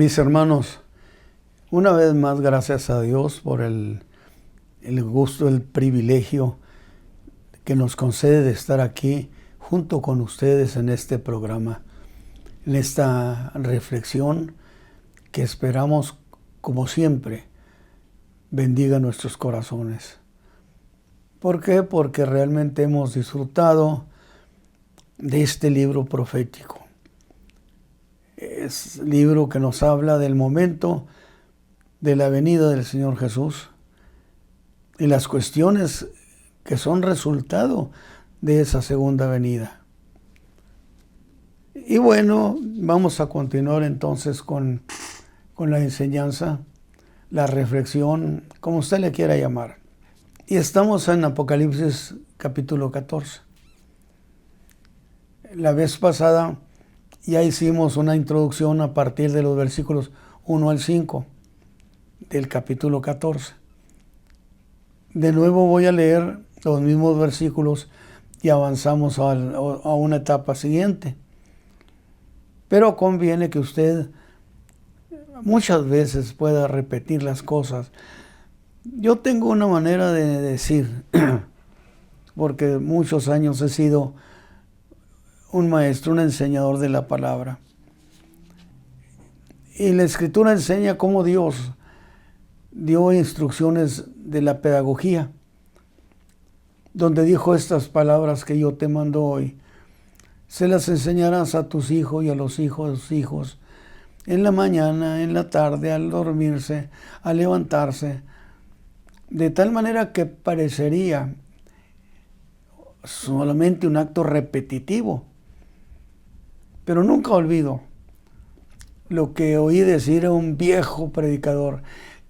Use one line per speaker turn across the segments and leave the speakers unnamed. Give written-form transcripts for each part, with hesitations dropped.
Mis hermanos, una vez más gracias a Dios por el gusto, el privilegio que nos concede de estar aquí junto con ustedes en este programa, en esta reflexión que esperamos, como siempre, bendiga nuestros corazones. ¿Por qué? Porque realmente hemos disfrutado de este libro profético. Es un libro que nos habla del momento de la venida del Señor Jesús y las cuestiones que son resultado de esa segunda venida. Y bueno, vamos a continuar entonces con la enseñanza, la reflexión, como usted le quiera llamar. Y estamos en Apocalipsis capítulo 14. La vez pasada ya hicimos una introducción a partir de los versículos 1 al 5 del capítulo 14. De nuevo voy a leer los mismos versículos y avanzamos a una etapa siguiente. Pero conviene que usted muchas veces pueda repetir las cosas. Yo tengo una manera de decir, porque muchos años he sido un maestro, un enseñador de la palabra. Y la Escritura enseña cómo Dios dio instrucciones de la pedagogía, donde dijo estas palabras que yo te mando hoy. Se las enseñarás a tus hijos y a los hijos de tus hijos, en la mañana, en la tarde, al dormirse, al levantarse, de tal manera que parecería solamente un acto repetitivo. Pero nunca olvido lo que oí decir a un viejo predicador.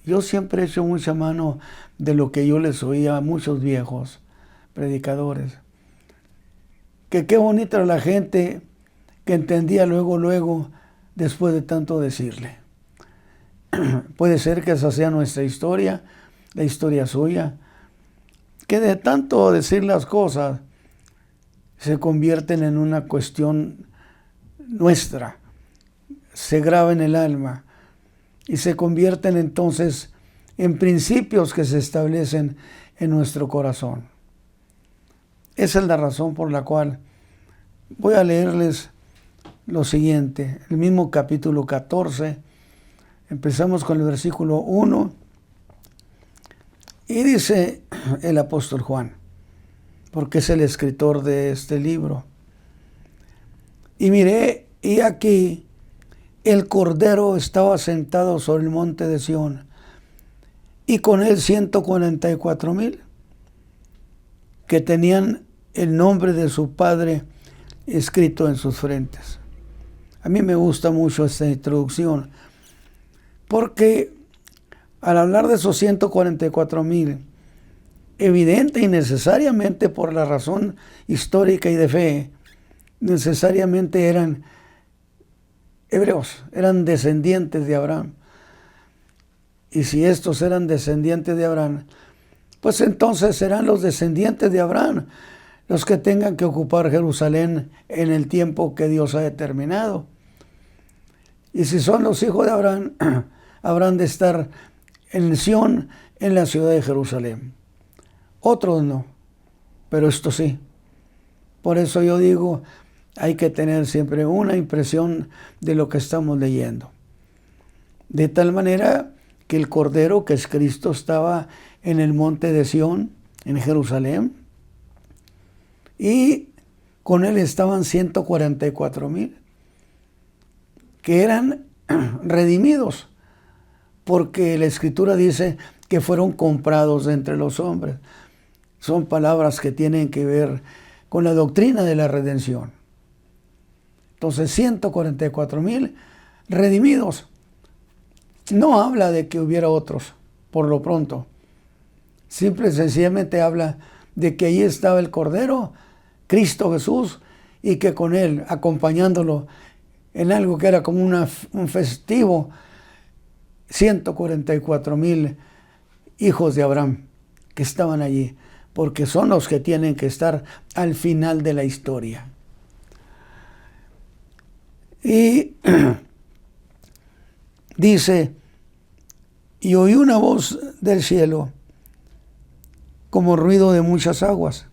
Yo siempre he hecho mucha mano de lo que yo les oía a muchos viejos predicadores. Que qué bonita era la gente que entendía luego, después de tanto decirle. Puede ser que esa sea nuestra historia, la historia suya, que de tanto decir las cosas se convierten en una cuestión nuestra, se graba en el alma y se convierten entonces en principios que se establecen en nuestro corazón. Esa es la razón por la cual voy a leerles lo siguiente, el mismo capítulo 14, empezamos con el versículo 1 y dice el apóstol Juan, porque es el escritor de este libro. Y miré, y aquí el Cordero estaba sentado sobre el monte de Sión, y con él 144,000 que tenían el nombre de su Padre escrito en sus frentes. A mí me gusta mucho esta introducción, porque al hablar de esos 144,000, evidente y necesariamente por la razón histórica y de fe, necesariamente eran hebreos, eran descendientes de Abraham. Y si estos eran descendientes de Abraham, pues entonces serán los descendientes de Abraham los que tengan que ocupar Jerusalén en el tiempo que Dios ha determinado. Y si son los hijos de Abraham, habrán de estar en Sión, en la ciudad de Jerusalén. Otros no, pero estos sí. Por eso yo digo, hay que tener siempre una impresión de lo que estamos leyendo. De tal manera que el Cordero, que es Cristo, estaba en el monte de Sión, en Jerusalén, y con él estaban 144,000, que eran redimidos, porque la Escritura dice que fueron comprados de entre los hombres. Son palabras que tienen que ver con la doctrina de la redención. Entonces 144,000 redimidos. No habla de que hubiera otros, por lo pronto. Simple y sencillamente habla de que ahí estaba el Cordero, Cristo Jesús, y que con él, acompañándolo en algo que era como un festivo, 144,000 hijos de Abraham que estaban allí, porque son los que tienen que estar al final de la historia. Y dice, y oí una voz del cielo como ruido de muchas aguas.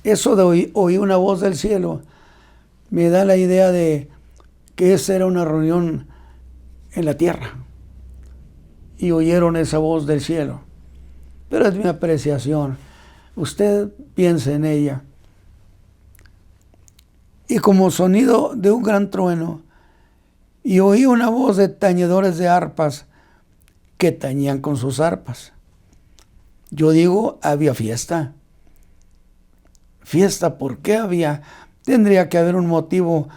Eso de oí una voz del cielo me da la idea de que esa era una reunión en la tierra y oyeron esa voz del cielo. Pero es mi apreciación. Usted piense en ella. Y como sonido de un gran trueno, y oí una voz de tañedores de arpas que tañían con sus arpas. Yo digo, había fiesta. Fiesta, ¿por qué había? Tendría que haber un motivo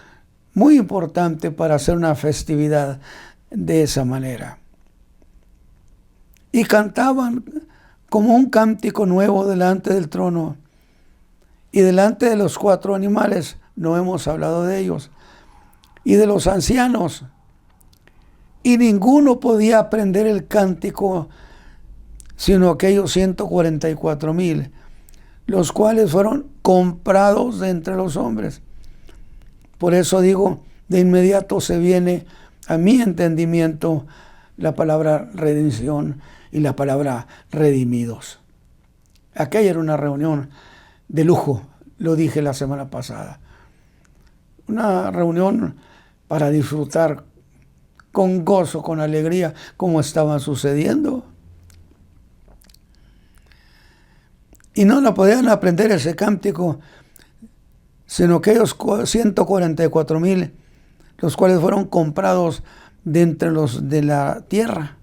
muy importante para hacer una festividad de esa manera. Y cantaban como un cántico nuevo delante del trono y delante de los 4 animales, no hemos hablado de ellos, y de los ancianos. Y ninguno podía aprender el cántico sino aquellos 144,000, los cuales fueron comprados de entre los hombres. Por eso digo, de inmediato se viene a mi entendimiento la palabra redención y la palabra redimidos. Aquella era una reunión de lujo, lo dije la semana pasada. Una reunión para disfrutar con gozo, con alegría, como estaba sucediendo. Y no la podían aprender ese cántico, sino aquellos 144,000, los cuales fueron comprados de entre los de la tierra.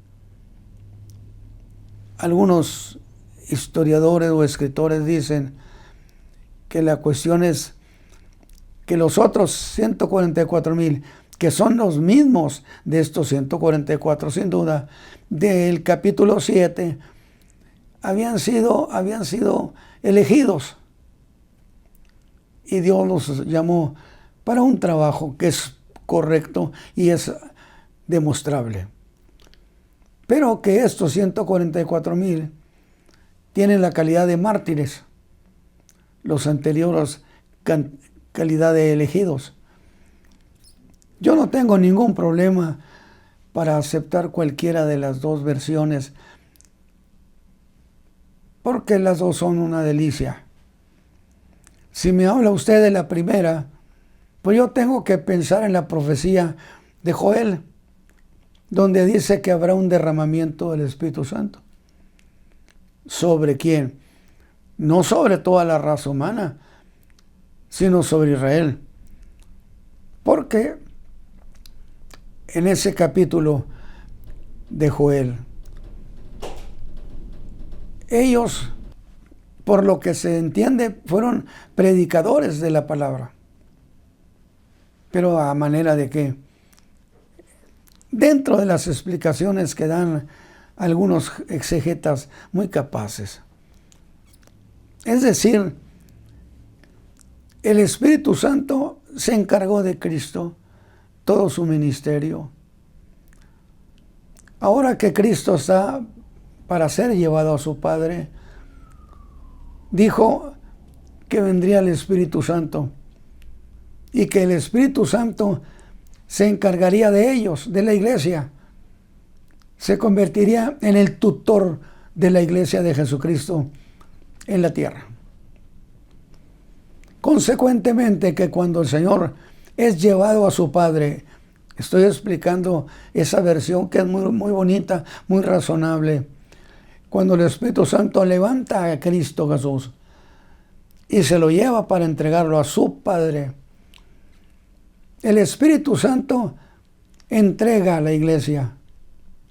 Algunos historiadores o escritores dicen que la cuestión es que los otros 144,000, que son los mismos de estos 144, sin duda, del capítulo 7, habían sido elegidos. Y Dios los llamó para un trabajo que es correcto y es demostrable. Pero que estos 144,000 tienen la calidad de mártires, los anteriores calidad de elegidos. Yo no tengo ningún problema para aceptar cualquiera de las dos versiones, porque las dos son una delicia. Si me habla usted de la primera, pues yo tengo que pensar en la profecía de Joel, donde dice que habrá un derramamiento del Espíritu Santo. ¿Sobre quién? No sobre toda la raza humana, sino sobre Israel. Porque en ese capítulo de Joel, ellos, por lo que se entiende, fueron predicadores de la palabra. Pero a manera de que, dentro de las explicaciones que dan algunos exegetas muy capaces, es decir, el Espíritu Santo se encargó de Cristo todo su ministerio. Ahora que Cristo está para ser llevado a su Padre, dijo que vendría el Espíritu Santo y que el Espíritu Santo se encargaría de ellos, de la iglesia. Se convertiría en el tutor de la iglesia de Jesucristo en la tierra. Consecuentemente, que cuando el Señor es llevado a su Padre, estoy explicando esa versión que es muy bonita, muy razonable. Cuando el Espíritu Santo levanta a Cristo Jesús y se lo lleva para entregarlo a su Padre, el Espíritu Santo entrega a la iglesia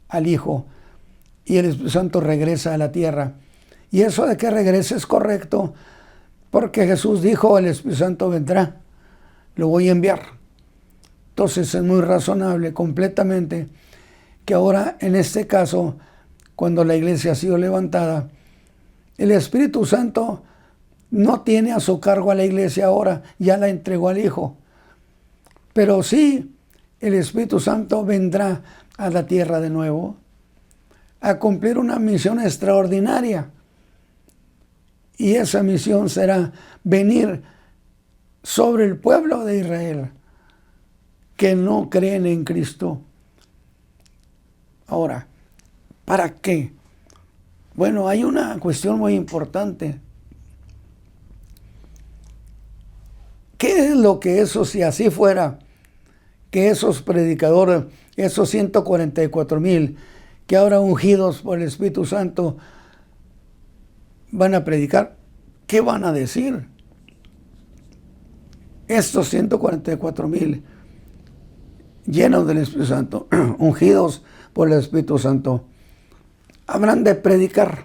al Hijo y el Espíritu Santo regresa a la tierra. Y eso de que regrese es correcto, porque Jesús dijo, el Espíritu Santo vendrá, lo voy a enviar. Entonces es muy razonable completamente que ahora, en este caso, cuando la iglesia ha sido levantada, el Espíritu Santo no tiene a su cargo a la iglesia ahora, ya la entregó al Hijo. Pero sí, el Espíritu Santo vendrá a la tierra de nuevo a cumplir una misión extraordinaria. Y esa misión será venir sobre el pueblo de Israel que no creen en Cristo Ahora, ¿para qué? Bueno, hay una cuestión muy importante. ¿Qué es lo que eso, si así fuera, que esos predicadores, esos 144,000 que ahora ungidos por el Espíritu Santo van a predicar? ¿Qué van a decir? Estos 144,000 llenos del Espíritu Santo, ungidos por el Espíritu Santo, habrán de predicar.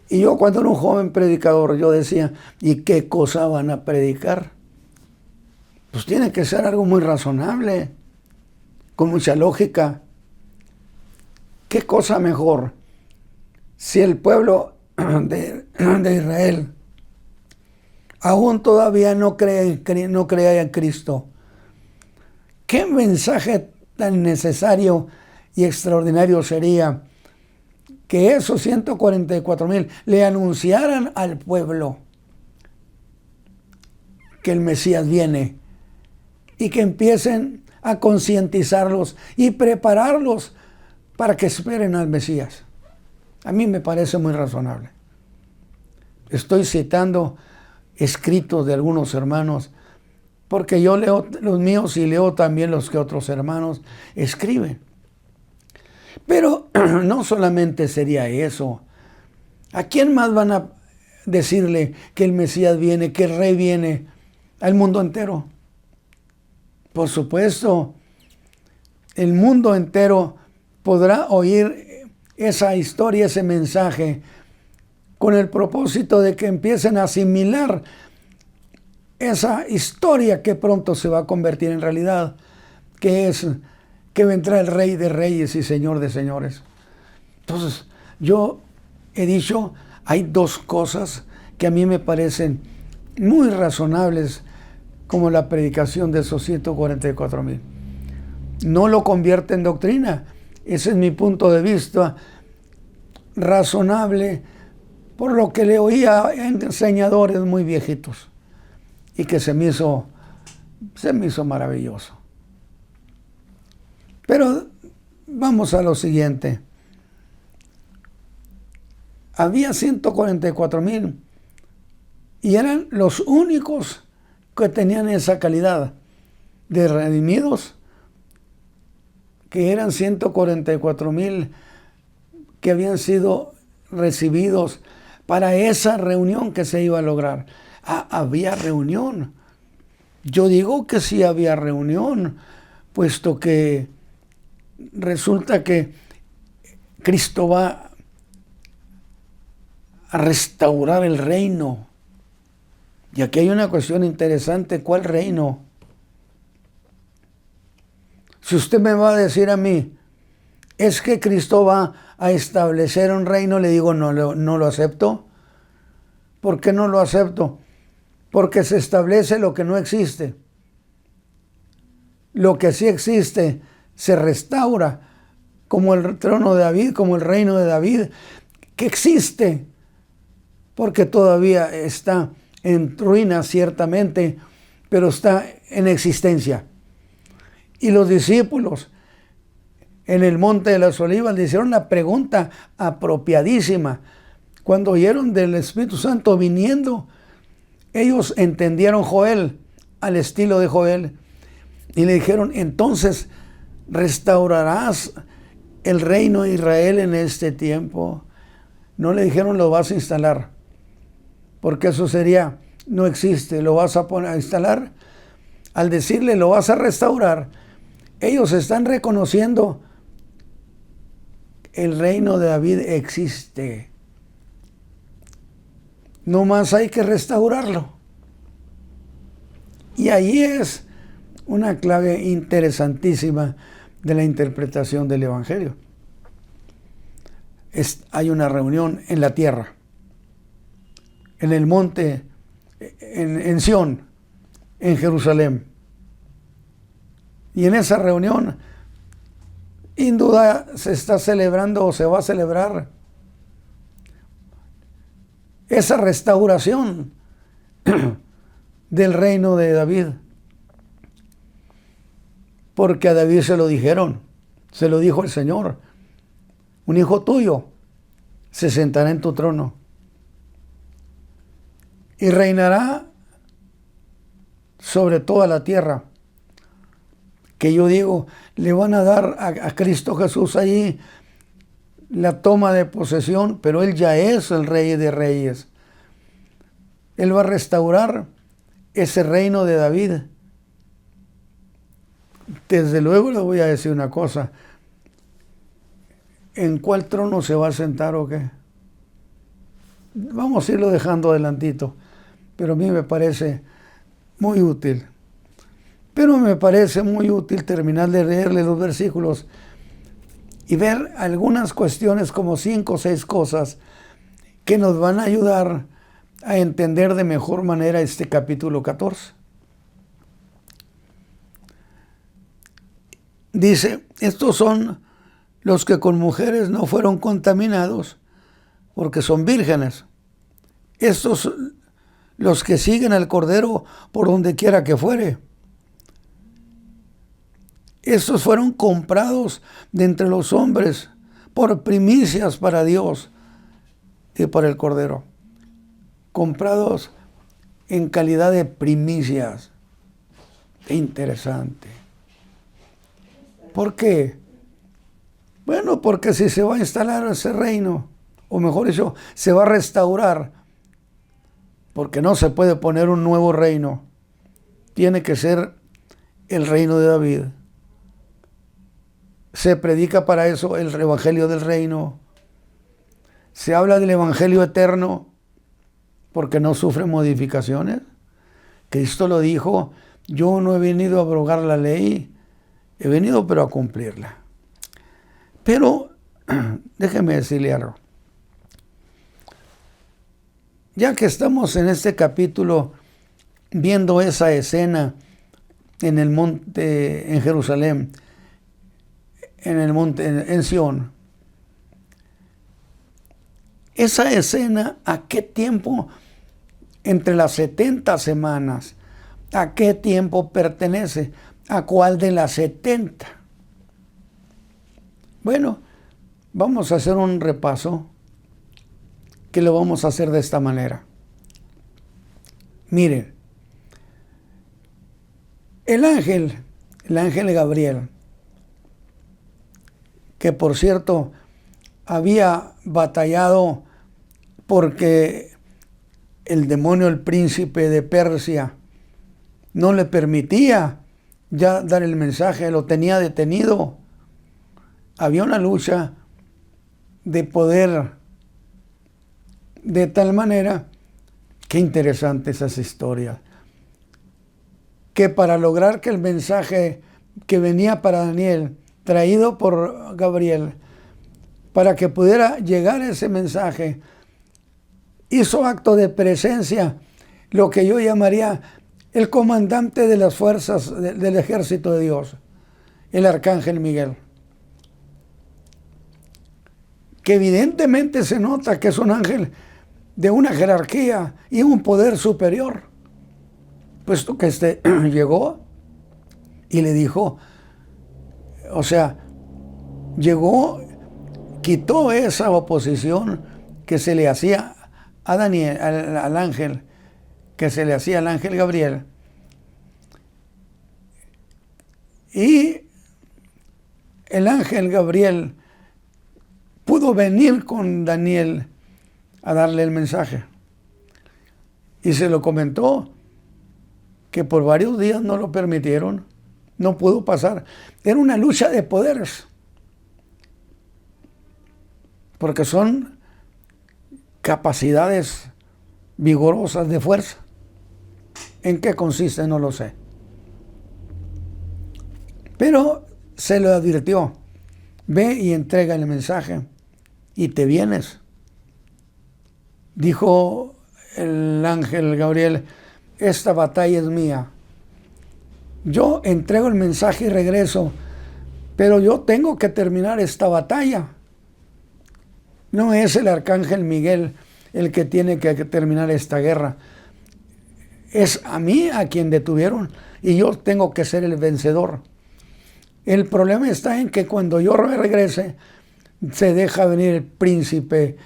Y yo cuando era un joven predicador, yo decía, ¿y qué cosa van a predicar? Pues tiene que ser algo muy razonable, con mucha lógica. ¿Qué cosa mejor? Si el pueblo de Israel aún todavía no cree en Cristo, ¿qué mensaje tan necesario y extraordinario sería que esos 144,000 le anunciaran al pueblo que el Mesías viene y que empiecen a concientizarlos y prepararlos para que esperen al Mesías? A mí me parece muy razonable. Estoy citando escritos de algunos hermanos, porque yo leo los míos y leo también los que otros hermanos escriben. Pero no solamente sería eso. ¿A quién más van a decirle que el Mesías viene, que el Rey viene? Al mundo entero. Por supuesto, el mundo entero podrá oír esa historia, ese mensaje, con el propósito de que empiecen a asimilar esa historia que pronto se va a convertir en realidad, que es que vendrá el Rey de Reyes y Señor de Señores. Entonces, yo he dicho, hay dos cosas que a mí me parecen muy razonables, como la predicación de esos 144,000. No lo convierte en doctrina. Ese es mi punto de vista razonable, por lo que le oía a enseñadores muy viejitos y que se me hizo maravilloso. Pero vamos a lo siguiente. Había 144,000 y eran los únicos que tenían esa calidad de redimidos, que eran 144,000 que habían sido recibidos para esa reunión que se iba a lograr. Había reunión. Yo digo que sí había reunión, puesto que resulta que Cristo va a restaurar el reino. Y aquí hay una cuestión interesante. ¿Cuál reino? Si usted me va a decir a mí, es que Cristo va a establecer un reino, le digo, no lo acepto. ¿Por qué no lo acepto? Porque se establece lo que no existe. Lo que sí existe se restaura, como el trono de David, como el reino de David, que existe, porque todavía está en ruinas ciertamente, pero está en existencia. Y los discípulos en el Monte de las Olivas le hicieron la pregunta apropiadísima. Cuando oyeron del Espíritu Santo viniendo, ellos entendieron Joel, al estilo de Joel, y le dijeron, entonces, ¿restaurarás el reino de Israel en este tiempo? No le dijeron, lo vas a instalar, porque eso sería, no existe, lo vas a poner a instalar. Al decirle, lo vas a restaurar, ellos están reconociendo, el reino de David existe. No más hay que restaurarlo. Y ahí es una clave interesantísima de la interpretación del Evangelio. Hay una reunión en la tierra, en el monte, en Sión, en Jerusalén. Y en esa reunión, sin duda, se está celebrando o se va a celebrar esa restauración del reino de David. Porque a David se lo dijeron, Se lo dijo el Señor. Un hijo tuyo se sentará en tu trono y reinará sobre toda la tierra. Que yo digo, le van a dar a Cristo Jesús allí la toma de posesión, pero Él ya es el Rey de Reyes. Él va a restaurar ese reino de David. Desde luego le voy a decir una cosa. ¿En cuál trono se va a sentar o qué? Vamos a irlo dejando adelantito, pero a mí me parece muy útil. Pero me parece muy útil terminar de leerle los versículos y ver algunas cuestiones, como 5 o 6 cosas que nos van a ayudar a entender de mejor manera este capítulo 14. Dice, estos son los que con mujeres no fueron contaminados, porque son vírgenes. Estos los que siguen al Cordero por donde quiera que fuere. Estos fueron comprados de entre los hombres por primicias para Dios y para el Cordero. Comprados en calidad de primicias. Interesante. ¿Por qué? Bueno, porque si se va a instalar ese reino, o mejor dicho, se va a restaurar, porque no se puede poner un nuevo reino, tiene que ser el reino de David. Se predica para eso el evangelio del reino. Se habla del evangelio eterno, porque no sufre modificaciones. Cristo lo dijo, yo no he venido a abrogar la ley, he venido pero a cumplirla. Pero, déjeme decirle algo. Ya que estamos en este capítulo viendo esa escena en el monte, en Jerusalén, en el monte, en Sión, esa escena, ¿a qué tiempo? Entre las 70 semanas, ¿a qué tiempo pertenece? ¿A cuál de las 70? Bueno, vamos a hacer un repaso que lo vamos a hacer de esta manera. Miren, el ángel Gabriel, que por cierto había batallado porque el demonio, el príncipe de Persia, no le permitía ya dar el mensaje, lo tenía detenido. Había una lucha de poder de tal manera, qué interesante esas historias, que para lograr que el mensaje que venía para Daniel, traído por Gabriel, para que pudiera llegar ese mensaje, hizo acto de presencia, lo que yo llamaría el comandante de las fuerzas del ejército de Dios, el arcángel Miguel, que evidentemente se nota que es un ángel de una jerarquía y un poder superior, puesto que llegó y le dijo, o sea, llegó, quitó esa oposición que se le hacía a Daniel, al ángel, que se le hacía al ángel Gabriel, y el ángel Gabriel pudo venir con Daniel a darle el mensaje. Y se lo comentó que por varios días no lo permitieron, no pudo pasar. Era una lucha de poderes, porque son capacidades vigorosas de fuerza. ¿En qué consiste? No lo sé. Pero se lo advirtió, ve y entrega el mensaje y te vienes. Dijo el ángel Gabriel, esta batalla es mía. Yo entrego el mensaje y regreso, pero yo tengo que terminar esta batalla. No es el arcángel Miguel el que tiene que terminar esta guerra. Es a mí a quien detuvieron y yo tengo que ser el vencedor. El problema está en que cuando yo regrese, se deja venir el príncipe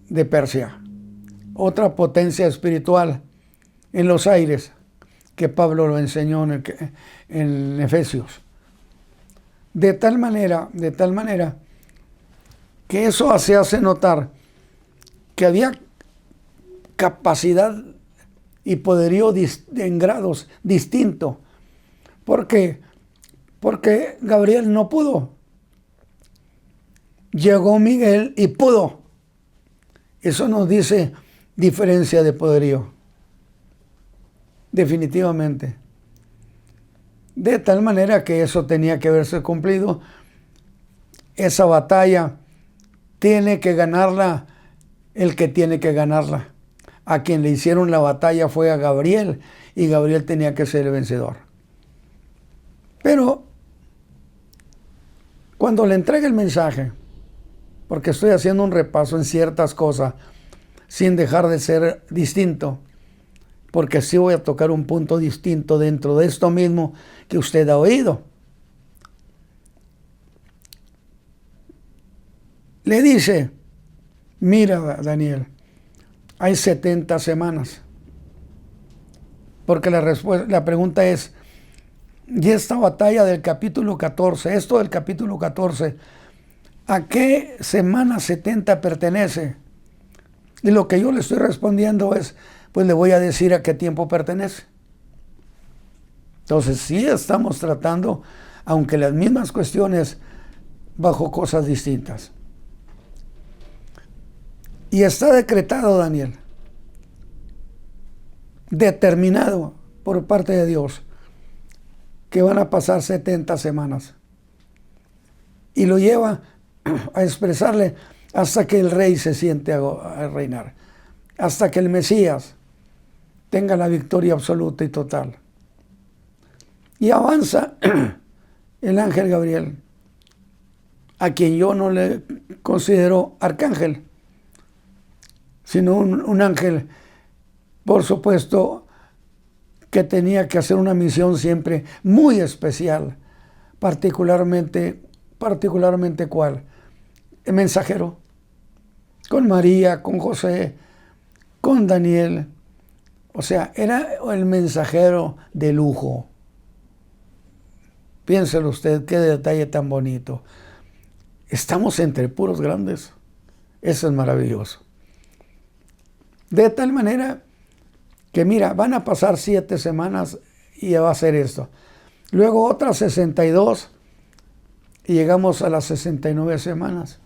de Persia, otra potencia espiritual en los aires, que Pablo lo enseñó en Efesios. De tal manera que eso se hace notar que había capacidad y poderío en grados distintos. ¿Por qué? Porque Gabriel no pudo. Llegó Miguel y pudo. Eso nos dice diferencia de poderío. Definitivamente. De tal manera que eso tenía que haberse cumplido. Esa batalla tiene que ganarla el que tiene que ganarla. A quien le hicieron la batalla fue a Gabriel, y Gabriel tenía que ser el vencedor. Pero cuando le entregue el mensaje, porque estoy haciendo un repaso en ciertas cosas, sin dejar de ser distinto, porque sí voy a tocar un punto distinto dentro de esto mismo que usted ha oído. Le dice, mira, Daniel, hay 70 semanas. Porque la pregunta es, ¿y esta batalla del capítulo 14, esto del capítulo 14, a qué semana 70 pertenece? Y lo que yo le estoy respondiendo es, pues le voy a decir a qué tiempo pertenece. Entonces sí estamos tratando, aunque las mismas cuestiones, bajo cosas distintas. Y está decretado, Daniel, determinado por parte de Dios, que van a pasar 70 semanas. Y lo lleva a expresarle hasta que el rey se siente a reinar, hasta que el Mesías tenga la victoria absoluta y total. Y avanza el ángel Gabriel, a quien yo no le considero arcángel, sino un ángel, por supuesto, que tenía que hacer una misión siempre muy especial, particularmente ¿cuál? El mensajero, con María, con José, con Daniel. O sea, era el mensajero de lujo. Piénselo usted, qué detalle tan bonito. Estamos entre puros grandes. Eso es maravilloso. De tal manera que, mira, van a pasar 7 semanas y va a ser esto. Luego otras 62 y llegamos a las 69 semanas.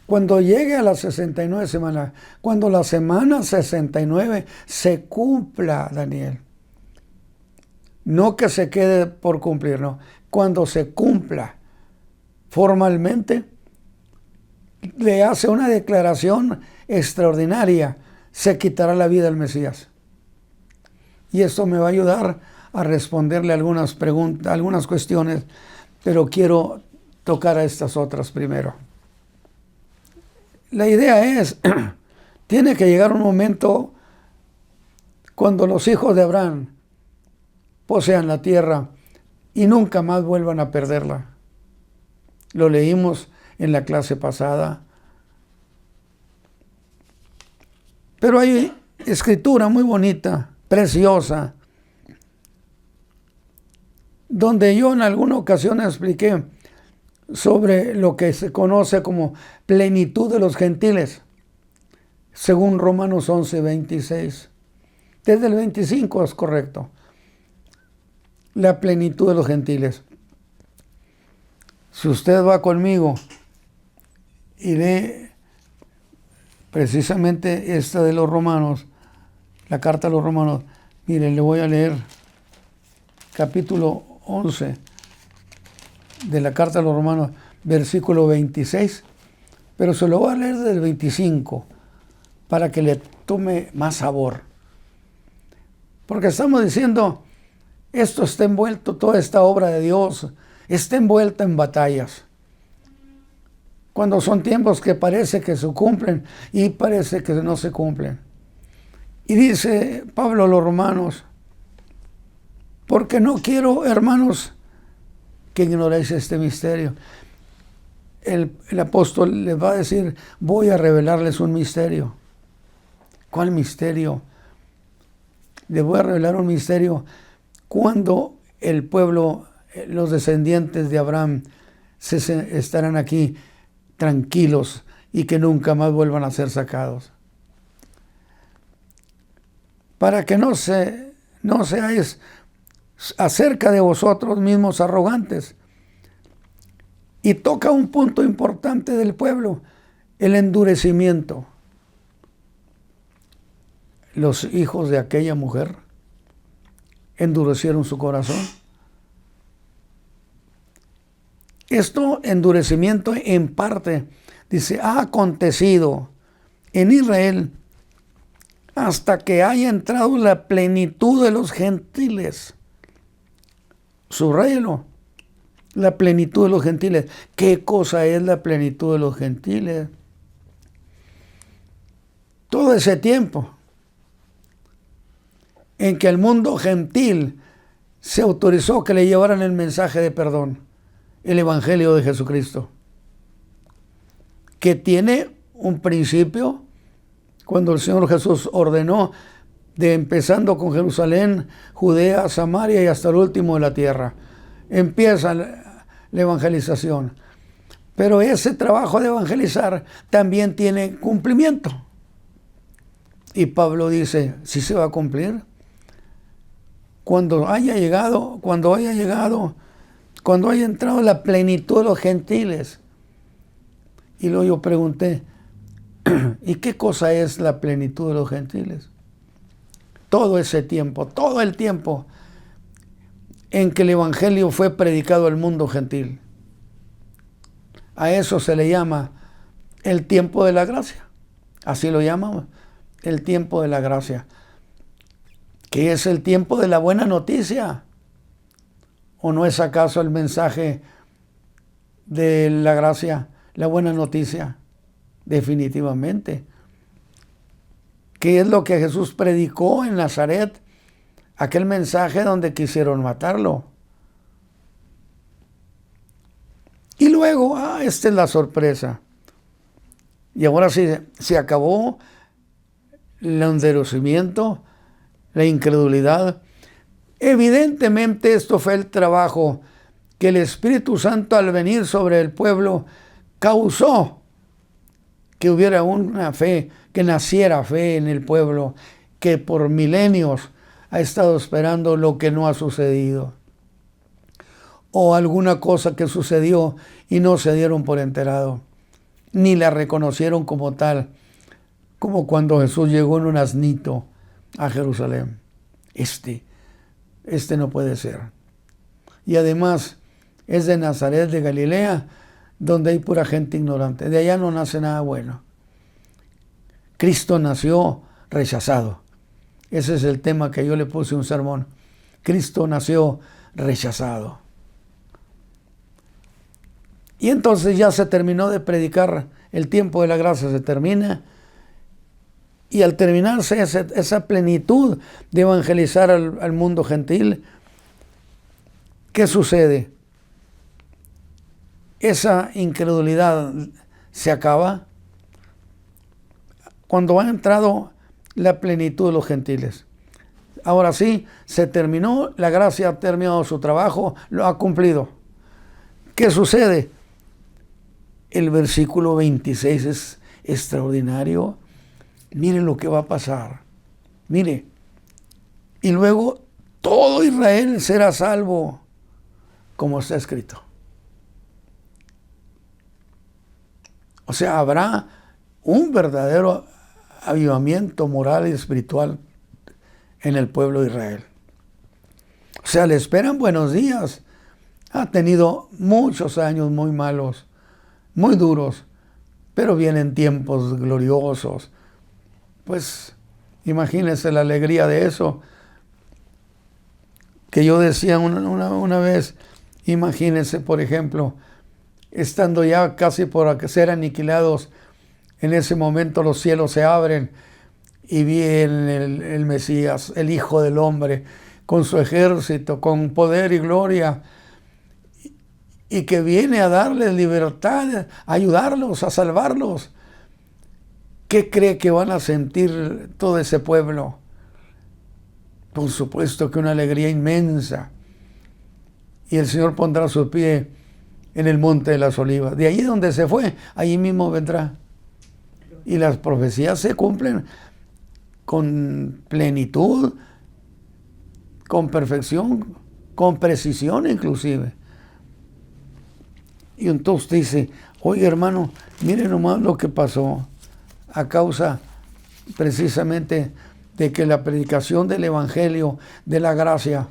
Cuando llegue a las 69 semanas, cuando la semana 69 se cumpla, Daniel, no que se quede por cumplir, no, cuando se cumpla formalmente, le hace una declaración extraordinaria, se quitará la vida al Mesías. Y esto me va a ayudar a responderle algunas preguntas, algunas cuestiones, pero quiero tocar a estas otras primero. La idea es, tiene que llegar un momento cuando los hijos de Abraham posean la tierra y nunca más vuelvan a perderla. Lo leímos en la clase pasada. Pero hay escritura muy bonita, preciosa, donde yo en alguna ocasión expliqué sobre lo que se conoce como plenitud de los gentiles, según Romanos 11:26. Desde el 25 es correcto. La plenitud de los gentiles. Si usted va conmigo y lee precisamente esta de los Romanos, la carta a los Romanos, mire, le voy a leer capítulo 11 de la carta a los Romanos, versículo 26, pero se lo voy a leer del 25 para que le tome más sabor. Porque estamos diciendo, esto está envuelto, toda esta obra de Dios está envuelta en batallas. Cuando son tiempos que parece que se cumplen y parece que no se cumplen. Y dice Pablo a los romanos, Porque no quiero, hermanos, que ignoréis este misterio. El apóstol les va a decir, voy a revelarles un misterio. ¿Cuál misterio? Les voy a revelar un misterio. Cuando el pueblo, los descendientes de Abraham, estarán aquí tranquilos y que nunca más vuelvan a ser sacados. Para que no seáis acerca de vosotros mismos arrogantes. Y toca un punto importante del pueblo, el endurecimiento. Los hijos de aquella mujer endurecieron su corazón. Esto, endurecimiento en parte, dice, ha acontecido en Israel hasta que haya entrado la plenitud de los gentiles. Subráyelo, la plenitud de los gentiles. ¿Qué cosa es la plenitud de los gentiles? Todo ese tiempo en que el mundo gentil se autorizó que le llevaran el mensaje de perdón, el Evangelio de Jesucristo, que tiene un principio cuando el Señor Jesús ordenó, de empezando con Jerusalén, Judea, Samaria y hasta el último de la tierra. Empieza la evangelización. Pero ese trabajo de evangelizar también tiene cumplimiento. Y Pablo dice, ¿sí se va a cumplir? Cuando haya entrado la plenitud de los gentiles. Y luego yo pregunté, ¿y qué cosa es la plenitud de los gentiles? Todo ese tiempo, todo el tiempo en que el Evangelio fue predicado al mundo gentil. A eso se le llama el tiempo de la gracia. Así lo llamamos, el tiempo de la gracia. ¿Qué es el tiempo de la buena noticia? ¿O no es acaso el mensaje de la gracia, la buena noticia? Definitivamente. ¿Qué es lo que Jesús predicó en Nazaret? Aquel mensaje donde quisieron matarlo. Y luego, esta es la sorpresa. Y ahora sí, se acabó el endurecimiento, la incredulidad. Evidentemente esto fue el trabajo que el Espíritu Santo al venir sobre el pueblo causó que hubiera una fe, que naciera fe en el pueblo, que por milenios ha estado esperando lo que no ha sucedido. O alguna cosa que sucedió y no se dieron por enterado, ni la reconocieron como tal, como cuando Jesús llegó en un asnito a Jerusalén. Este no puede ser. Y además es de Nazaret de Galilea, donde hay pura gente ignorante. De allá no nace nada bueno. Cristo nació rechazado. Ese es el tema que yo le puse un sermón. Cristo nació rechazado. Y entonces ya se terminó de predicar, el tiempo de la gracia se termina, y al terminarse esa plenitud de evangelizar al mundo gentil, ¿qué sucede? Esa incredulidad se acaba cuando ha entrado la plenitud de los gentiles. Ahora sí, se terminó, la gracia ha terminado su trabajo, lo ha cumplido. ¿Qué sucede? El versículo 26 es extraordinario. Mire lo que va a pasar. Mire. Y luego todo Israel será salvo, como está escrito. O sea, habrá un verdadero avivamiento moral y espiritual en el pueblo de Israel. O sea, le esperan buenos días. Ha tenido muchos años muy malos, muy duros, pero vienen tiempos gloriosos. Pues imagínense la alegría de eso. Que yo decía una vez, imagínense, por ejemplo, estando ya casi por ser aniquilados, en ese momento los cielos se abren y viene el Mesías, el Hijo del Hombre, con su ejército, con poder y gloria, y que viene a darles libertad, a ayudarlos, a salvarlos. ¿Qué cree que van a sentir todo ese pueblo? Por supuesto que una alegría inmensa. Y el Señor pondrá su pie en el monte de las olivas. De allí donde se fue, allí mismo vendrá. Y las profecías se cumplen con plenitud, con perfección, con precisión inclusive. Y entonces usted dice, oye hermano, mire nomás lo que pasó a causa precisamente de que la predicación del Evangelio de la gracia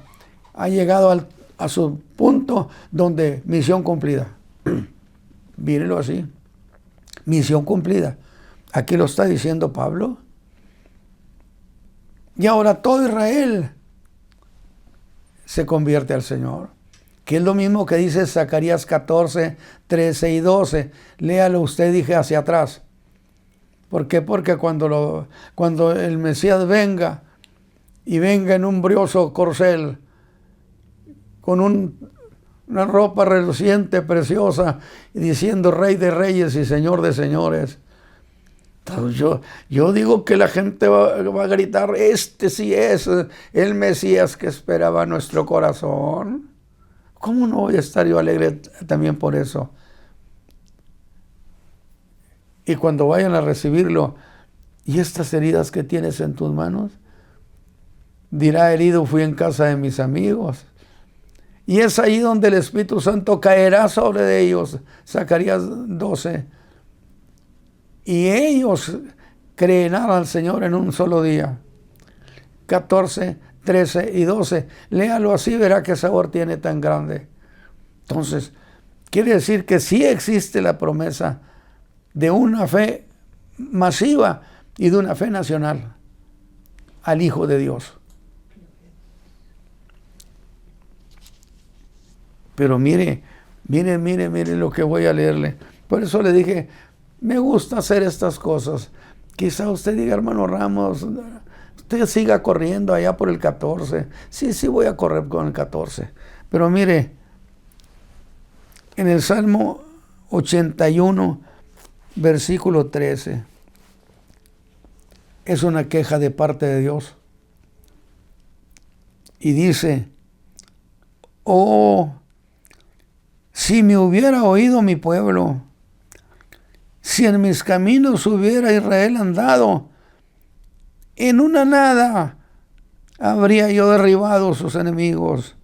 ha llegado a su punto donde misión cumplida. Mírelo así, misión cumplida. Aquí lo está diciendo Pablo. Y ahora todo Israel se convierte al Señor. Que es lo mismo que dice Zacarías 14, 13 y 12. Léalo usted, dije, hacia atrás. ¿Por qué? Porque cuando el Mesías venga, y venga en un brioso corcel, con una ropa reluciente, preciosa, y diciendo Rey de Reyes y Señor de Señores. Entonces yo digo que la gente va a gritar, este sí es el Mesías que esperaba nuestro corazón. ¿Cómo no voy a estar yo alegre también por eso? Y cuando vayan a recibirlo, ¿y estas heridas que tienes en tus manos? Dirá, herido fui en casa de mis amigos. Y es ahí donde el Espíritu Santo caerá sobre ellos. Zacarías 12. Y ellos creerán al Señor en un solo día. 14, 13 y 12. Léalo así, verá qué sabor tiene tan grande. Entonces, quiere decir que sí existe la promesa de una fe masiva y de una fe nacional al Hijo de Dios. Pero mire lo que voy a leerle. Por eso le dije, me gusta hacer estas cosas. Quizá usted diga, hermano Ramos, usted siga corriendo allá por el 14. Sí, voy a correr con el 14. Pero mire, en el Salmo 81, versículo 13, es una queja de parte de Dios. Y dice, oh, si me hubiera oído mi pueblo, si en mis caminos hubiera Israel andado, en una nada habría yo derribado sus enemigos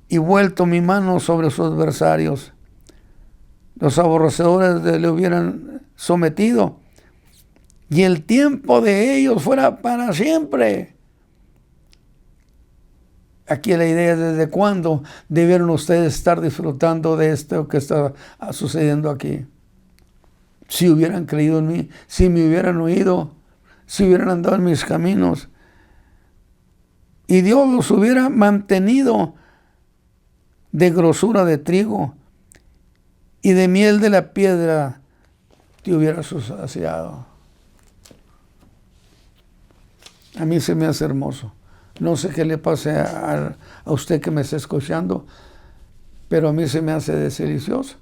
y vuelto mi mano sobre sus adversarios. Los aborrecedores le hubieran sometido y el tiempo de ellos fuera para siempre. Aquí la idea es desde cuándo debieron ustedes estar disfrutando de esto que está sucediendo aquí. Si hubieran creído en mí, si me hubieran oído, si hubieran andado en mis caminos, y Dios los hubiera mantenido de grosura de trigo y de miel de la piedra, te hubiera saciado. A mí se me hace hermoso. No sé qué le pase a usted que me está escuchando, pero a mí se me hace delicioso.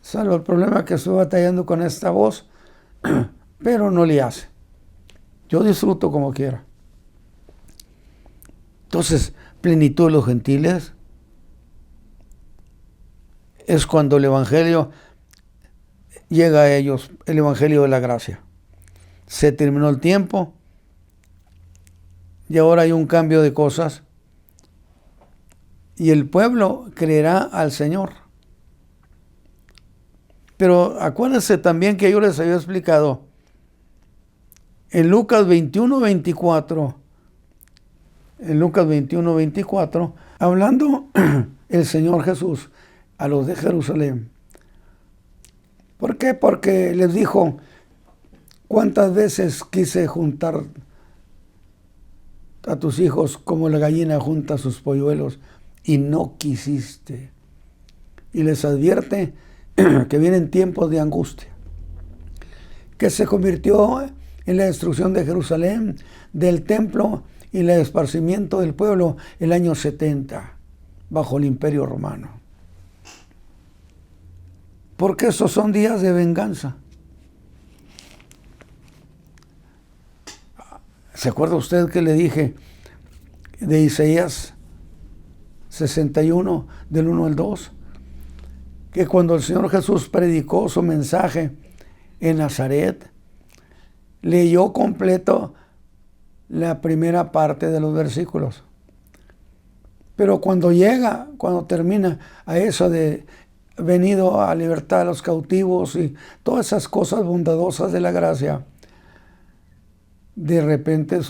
Salvo el problema que estoy batallando con esta voz, pero no le hace. Yo disfruto como quiera. Entonces, plenitud de los gentiles es cuando el Evangelio llega a ellos, el Evangelio de la gracia. Se terminó el tiempo y ahora hay un cambio de cosas y el pueblo creerá al Señor. Pero acuérdense también que yo les había explicado en Lucas 21, 24, hablando el Señor Jesús a los de Jerusalén. ¿Por qué? Porque les dijo, ¿cuántas veces quise juntar a tus hijos como la gallina junta sus polluelos y no quisiste? Y les advierte que vienen tiempos de angustia, que se convirtió en la destrucción de Jerusalén, del templo y el esparcimiento del pueblo el año 70, bajo el Imperio Romano. Porque estos son días de venganza. ¿Se acuerda usted que le dije de Isaías 61, del 1 al 2? Que cuando el Señor Jesús predicó su mensaje en Nazaret, leyó completo la primera parte de los versículos. Pero cuando termina a eso de venido a libertad a los cautivos y todas esas cosas bondadosas de la gracia, de repente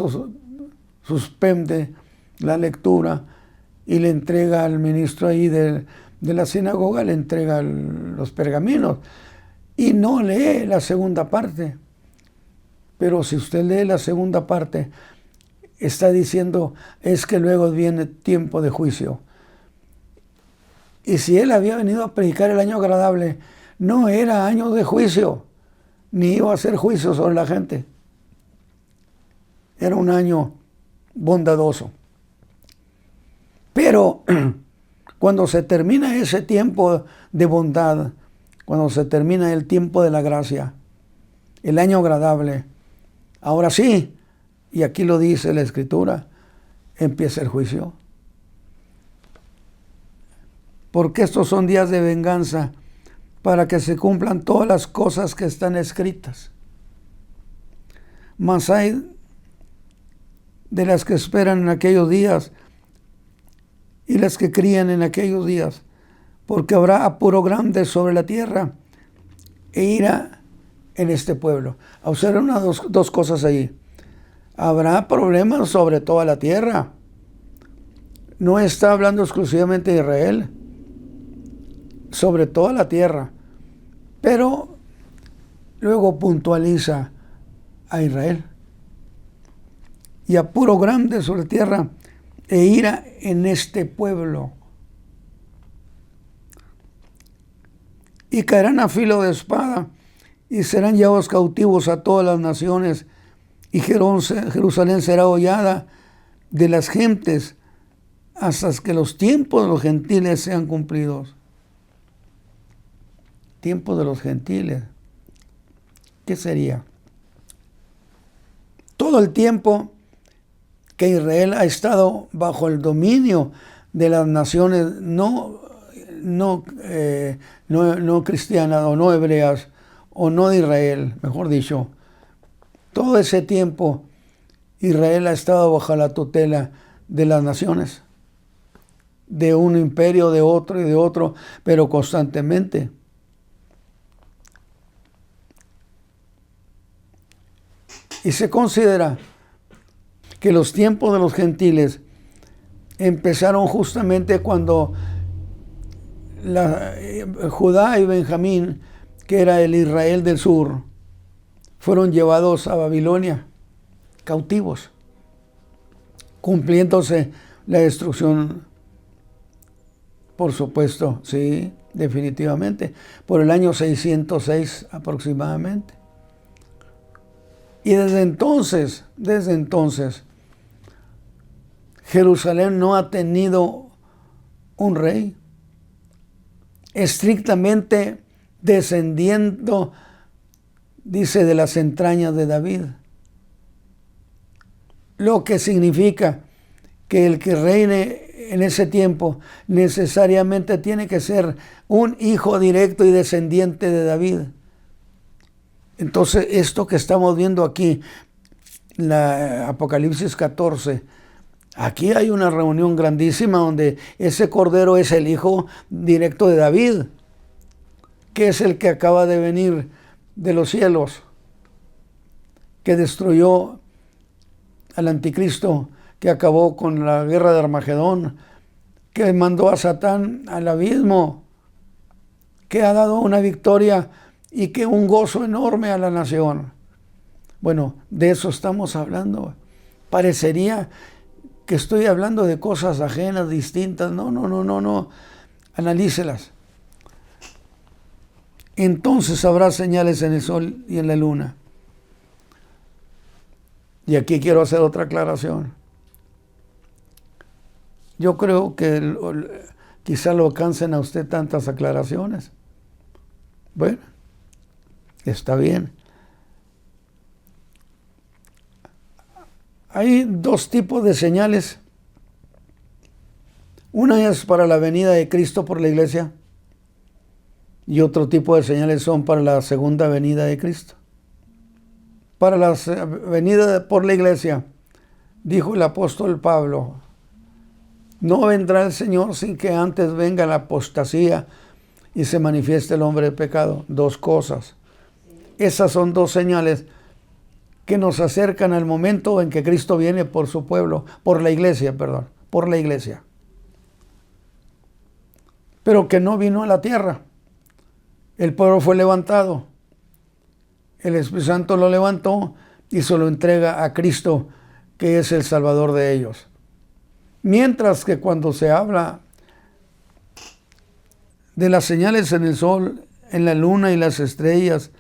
suspende la lectura y le entrega al ministro ahí de la sinagoga, le entrega los pergaminos y no lee la segunda parte. Pero si usted lee la segunda parte, está diciendo es que luego viene tiempo de juicio. Y si él había venido a predicar el año agradable, no era año de juicio, ni iba a hacer juicio sobre la gente. Era un año bondadoso. Pero cuando se termina ese tiempo de bondad, cuando se termina el tiempo de la gracia, el año agradable, ahora sí, y aquí lo dice la Escritura, empieza el juicio. Porque estos son días de venganza, para que se cumplan todas las cosas que están escritas. Mas hay de las que esperan en aquellos días y las que crían en aquellos días, porque habrá apuro grande sobre la tierra e ira en este pueblo. Observen dos cosas allí. Habrá problemas sobre toda la tierra. No está hablando exclusivamente de Israel, sobre toda la tierra, pero luego puntualiza a Israel. Y apuro grande sobre la tierra e ira en este pueblo. Y caerán a filo de espada y serán llevados cautivos a todas las naciones, y Jerusalén será hollada de las gentes hasta que los tiempos de los gentiles sean cumplidos. Tiempo de los gentiles. ¿Qué sería? Todo el tiempo que Israel ha estado bajo el dominio de las naciones no cristianas o no hebreas o no de Israel, mejor dicho. Todo ese tiempo Israel ha estado bajo la tutela de las naciones, de un imperio, de otro y de otro, pero constantemente. Y se considera que los tiempos de los gentiles empezaron justamente cuando Judá y Benjamín, que era el Israel del sur, fueron llevados a Babilonia, cautivos, cumpliéndose la destrucción, por supuesto, sí, definitivamente, por el año 606 aproximadamente. Y desde entonces, Jerusalén no ha tenido un rey estrictamente descendiendo, dice, de las entrañas de David. Lo que significa que el que reine en ese tiempo necesariamente tiene que ser un hijo directo y descendiente de David. Entonces, esto que estamos viendo aquí, la Apocalipsis 14, aquí hay una reunión grandísima donde ese cordero es el hijo directo de David, que es el que acaba de venir de los cielos, que destruyó al anticristo, que acabó con la guerra de Armagedón, que mandó a Satán al abismo, que ha dado una victoria y que un gozo enorme a la nación. Bueno, de eso estamos hablando. Parecería que estoy hablando de cosas ajenas, distintas. No. Analícelas. Entonces habrá señales en el sol y en la luna. Y aquí quiero hacer otra aclaración. Yo creo que quizá lo alcancen a usted tantas aclaraciones. Bueno, está bien. Hay dos tipos de señales. Una es para la venida de Cristo por la iglesia y otro tipo de señales son para la segunda venida de Cristo. Para la venida por la iglesia, dijo el apóstol Pablo, no vendrá el Señor sin que antes venga la apostasía y se manifieste el hombre de pecado. Dos cosas. Esas son dos señales que nos acercan al momento en que Cristo viene por su pueblo, por la iglesia. Pero que no vino a la tierra. El pueblo fue levantado. El Espíritu Santo lo levantó y se lo entrega a Cristo, que es el Salvador de ellos. Mientras que cuando se habla de las señales en el sol, en la luna y las estrellas,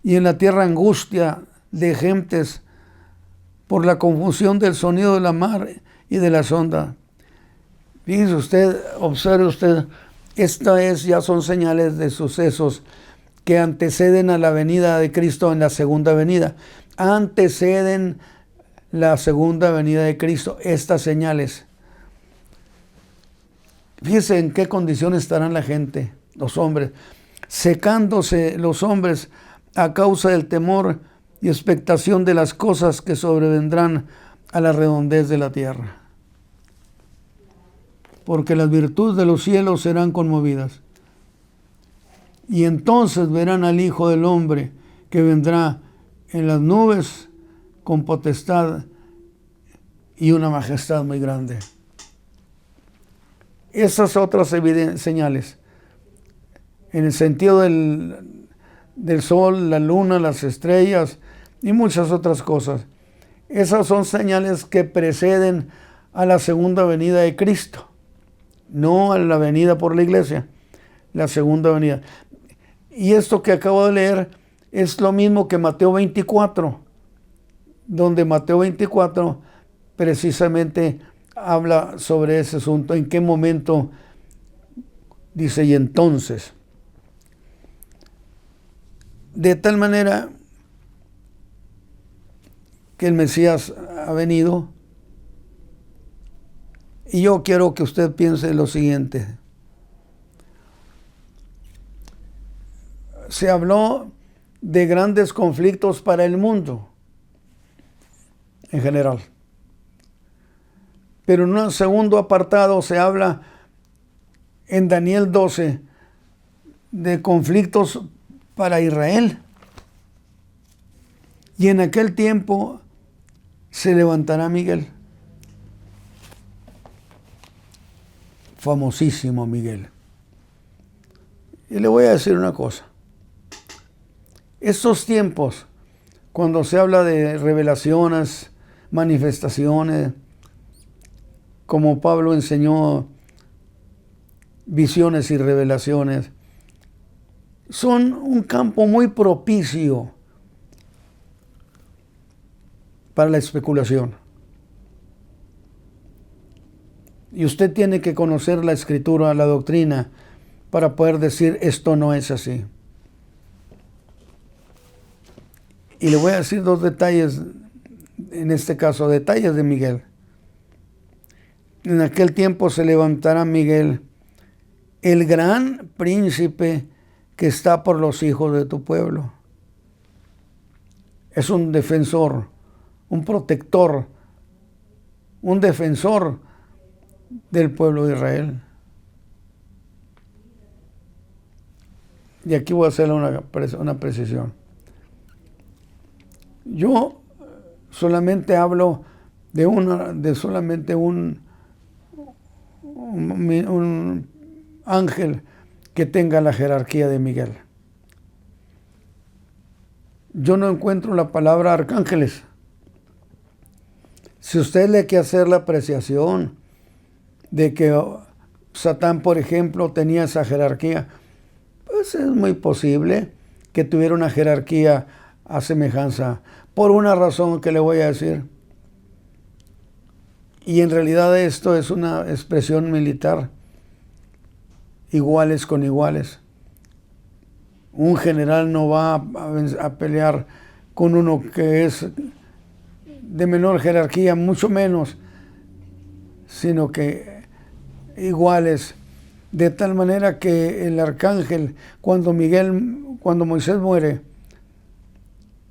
y en la tierra angustia de gentes por la confusión del sonido de la mar y de la sonda. Fíjese usted, observe usted, ya son señales de sucesos que anteceden a la venida de Cristo en la segunda venida. Anteceden la segunda venida de Cristo, estas señales. Fíjese en qué condiciones estarán la gente, los hombres, secándose los hombres a causa del temor y expectación de las cosas que sobrevendrán a la redondez de la tierra. Porque las virtudes de los cielos serán conmovidas. Y entonces verán al Hijo del Hombre que vendrá en las nubes con potestad y una majestad muy grande. Esas otras señales, en el sentido del sol, la luna, las estrellas y muchas otras cosas. Esas son señales que preceden a la segunda venida de Cristo, no a la venida por la iglesia, la segunda venida. Y esto que acabo de leer es lo mismo que Mateo 24, donde Mateo 24 precisamente habla sobre ese asunto, en qué momento dice, y entonces. De tal manera que el Mesías ha venido, y yo quiero que usted piense lo siguiente. Se habló de grandes conflictos para el mundo en general. Pero en un segundo apartado se habla en Daniel 12 de conflictos para Israel. Y en aquel tiempo se levantará Miguel. Famosísimo Miguel. Y le voy a decir una cosa. Estos tiempos, cuando se habla de revelaciones, manifestaciones, como Pablo enseñó visiones y revelaciones, son un campo muy propicio para la especulación. Y usted tiene que conocer la escritura, la doctrina, para poder decir esto no es así. Y le voy a decir dos detalles, en este caso, detalles de Miguel. En aquel tiempo se levantará Miguel, el gran príncipe que está por los hijos de tu pueblo. Es un defensor, un protector, un defensor del pueblo de Israel. Y aquí voy a hacer una precisión. Yo solamente hablo de solamente un ángel que tenga la jerarquía de Miguel. Yo no encuentro la palabra arcángeles. Si usted le quiere hacer la apreciación de que Satán, por ejemplo, tenía esa jerarquía, pues es muy posible que tuviera una jerarquía a semejanza, por una razón que le voy a decir. Y en realidad esto es una expresión militar, iguales con iguales. Un general no va a pelear con uno que es de menor jerarquía, mucho menos, sino que iguales. De tal manera que el arcángel, cuando Moisés muere,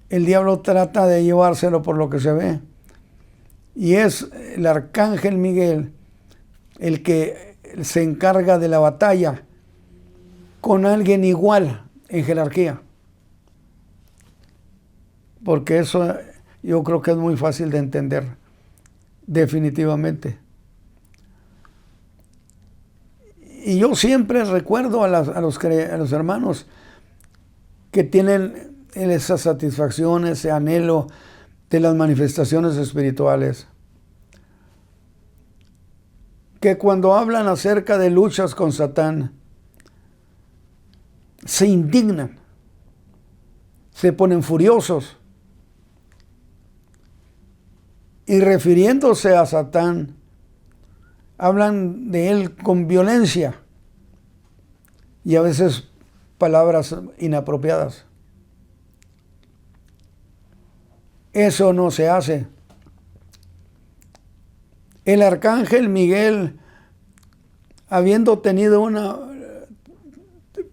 el diablo trata de llevárselo por lo que se ve. Y es el arcángel Miguel el que se encarga de la batalla con alguien igual en jerarquía. Porque eso yo creo que es muy fácil de entender, definitivamente. Y yo siempre recuerdo a los hermanos que tienen esa satisfacción, ese anhelo de las manifestaciones espirituales, que cuando hablan acerca de luchas con Satán, se indignan, se ponen furiosos, y refiriéndose a Satán, hablan de él con violencia y a veces palabras inapropiadas. Eso no se hace. El arcángel Miguel, habiendo tenido una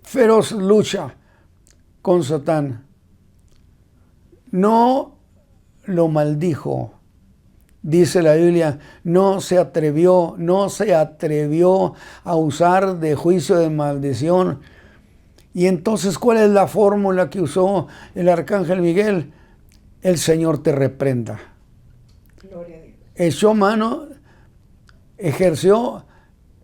feroz lucha con Satán, no lo maldijo. Dice la Biblia, no se atrevió a usar de juicio de maldición. Y entonces, ¿cuál es la fórmula que usó el arcángel Miguel? El Señor te reprenda.
Gloria a Dios.
Echó mano, ejerció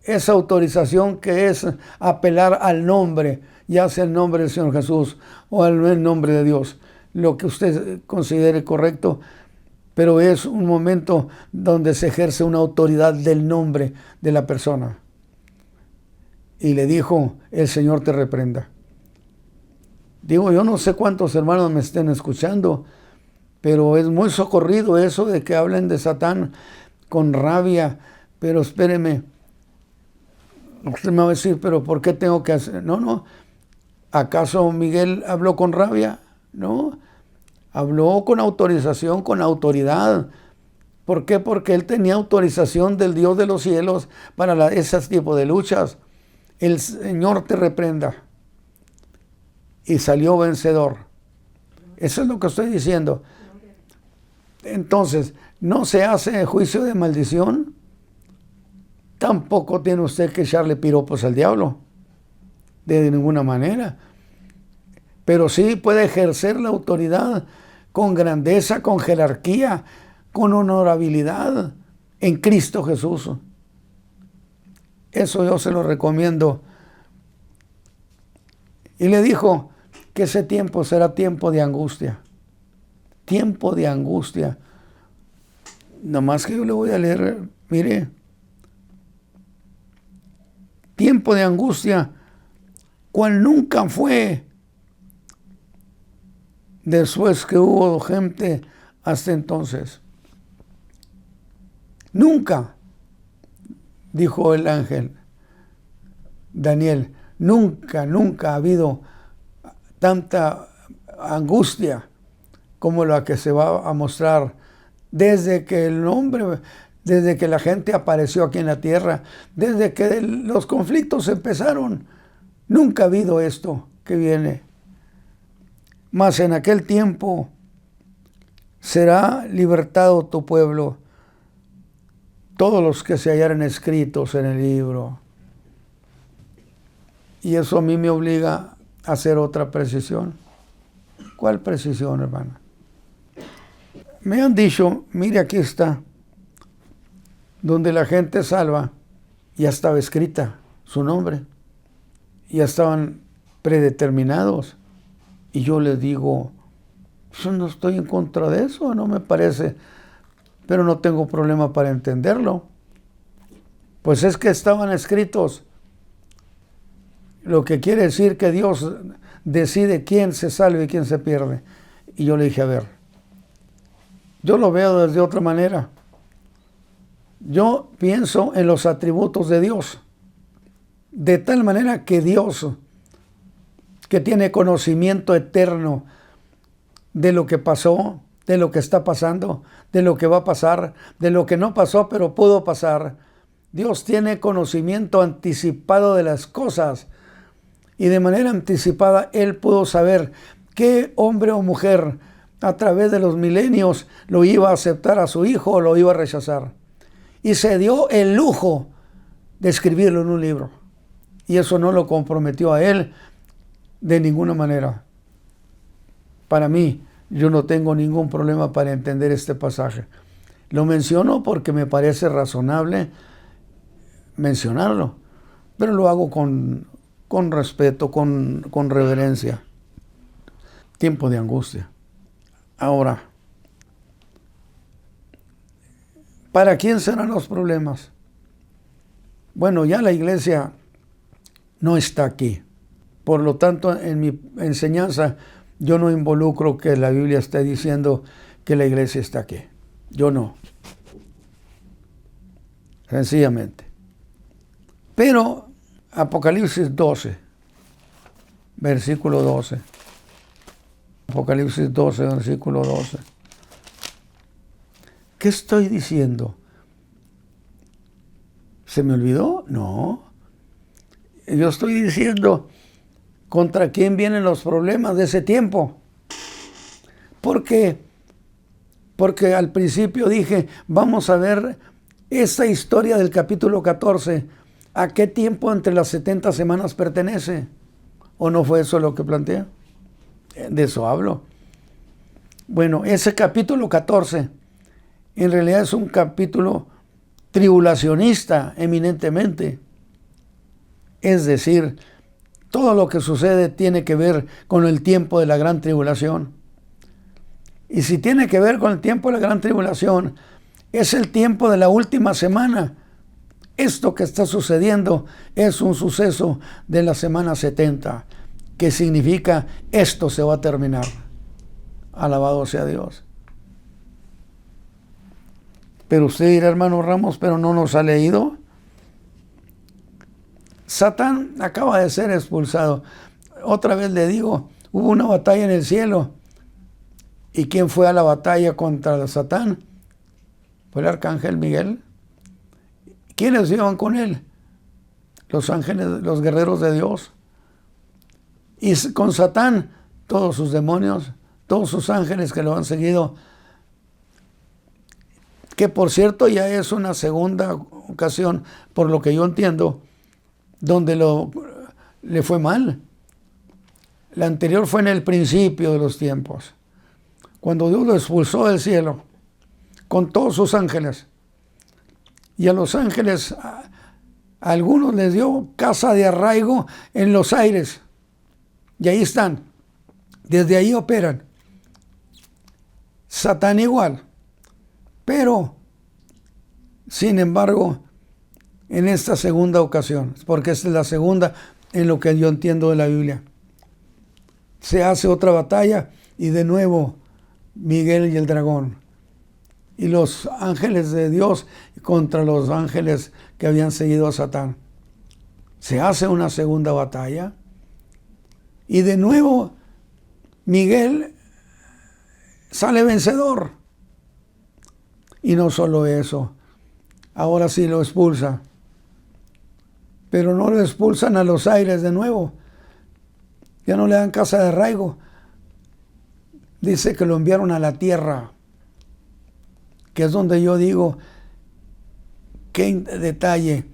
esa autorización que es apelar al nombre, ya sea el nombre del Señor Jesús o el nombre de Dios, lo que usted considere correcto. Pero es un momento donde se ejerce una autoridad del nombre de la persona. Y le dijo, el Señor te reprenda. Digo, yo no sé cuántos hermanos me estén escuchando, pero es muy socorrido eso de que hablen de Satán con rabia. Pero espéreme, usted me va a decir, pero ¿por qué tengo que hacer? No, ¿acaso Miguel habló con rabia? No. Habló con autorización, con autoridad. ¿Por qué? Porque él tenía autorización del Dios de los cielos para ese tipo de luchas. El Señor te reprenda. Y salió vencedor. Eso es lo que estoy diciendo. Entonces, no se hace juicio de maldición. Tampoco tiene usted que echarle piropos al diablo. De ninguna manera. Pero sí puede ejercer la autoridad con grandeza, con jerarquía, con honorabilidad en Cristo Jesús. Eso yo se lo recomiendo. Y le dijo que ese tiempo será tiempo de angustia. Tiempo de angustia. Nomás que yo le voy a leer, mire. Tiempo de angustia, cual nunca fue después que hubo gente hasta entonces. Nunca, dijo el ángel Daniel, nunca ha habido tanta angustia como la que se va a mostrar desde que desde que la gente apareció aquí en la tierra, desde que los conflictos empezaron. Nunca ha habido esto que viene. Mas en aquel tiempo será libertado tu pueblo, todos los que se hallaren escritos en el libro. Y eso a mí me obliga a hacer otra precisión. ¿Cuál precisión, hermano? Me han dicho, mire, aquí está, donde la gente salva, ya estaba escrita su nombre, ya estaban predeterminados. Y yo les digo, yo no estoy en contra de eso, no me parece, pero no tengo problema para entenderlo. Pues es que estaban escritos, lo que quiere decir que Dios decide quién se salve y quién se pierde. Y yo le dije, a ver, yo lo veo desde otra manera. Yo pienso en los atributos de Dios, de tal manera que Dios, que tiene conocimiento eterno de lo que pasó, de lo que está pasando, de lo que va a pasar, de lo que no pasó pero pudo pasar. Dios tiene conocimiento anticipado de las cosas y de manera anticipada Él pudo saber qué hombre o mujer a través de los milenios lo iba a aceptar a su hijo o lo iba a rechazar. Y se dio el lujo de escribirlo en un libro. Y eso no lo comprometió a Él de ninguna manera. Para mí, yo no tengo ningún problema para entender este pasaje. Lo menciono porque me parece razonable mencionarlo, pero lo hago con respeto, con reverencia. Tiempo de angustia. Ahora, ¿para quién serán los problemas? Bueno, ya la iglesia no está aquí. Por lo tanto, en mi enseñanza, yo no involucro que la Biblia esté diciendo que la iglesia está aquí. Yo no. Sencillamente. Pero Apocalipsis 12, versículo 12. Apocalipsis 12, versículo 12. ¿Qué estoy diciendo? ¿Se me olvidó? No. Yo estoy diciendo contra quién vienen los problemas de ese tiempo. ¿Por qué? Porque al principio dije, vamos a ver esta historia del capítulo 14. ¿A qué tiempo entre las 70 semanas pertenece? ¿O no fue eso lo que plantea? De eso hablo. Bueno, ese capítulo 14 en realidad es un capítulo tribulacionista eminentemente. Es decir, todo lo que sucede tiene que ver con el tiempo de la gran tribulación. Y si tiene que ver con el tiempo de la gran tribulación, es el tiempo de la última semana. Esto que está sucediendo es un suceso de la semana 70, que significa esto se va a terminar. Alabado sea Dios. Pero usted dirá, hermano Ramos, pero no nos ha leído. Satán acaba de ser expulsado. Otra vez le digo, hubo una batalla en el cielo. ¿Y quién fue a la batalla contra Satán? Fue el arcángel Miguel. ¿Quiénes iban con él? Los ángeles, los guerreros de Dios. Y con Satán, todos sus demonios, todos sus ángeles que lo han seguido. Que por cierto ya es una segunda ocasión, por lo que yo entiendo, donde le fue mal. La anterior fue en el principio de los tiempos, cuando Dios lo expulsó del cielo con todos sus ángeles. Y a los ángeles, a algunos les dio casa de arraigo en los aires. Y ahí están. Desde ahí operan. Satán igual. Pero, sin embargo, en esta segunda ocasión, porque esta es la segunda en lo que yo entiendo de la Biblia, se hace otra batalla y de nuevo Miguel y el dragón y los ángeles de Dios contra los ángeles que habían seguido a Satán. Se hace una segunda batalla y de nuevo Miguel sale vencedor. Y no solo eso, ahora sí lo expulsa. Pero no lo expulsan a los aires de nuevo. Ya no le dan casa de arraigo. Dice que lo enviaron a la tierra, que es donde yo digo, qué detalle,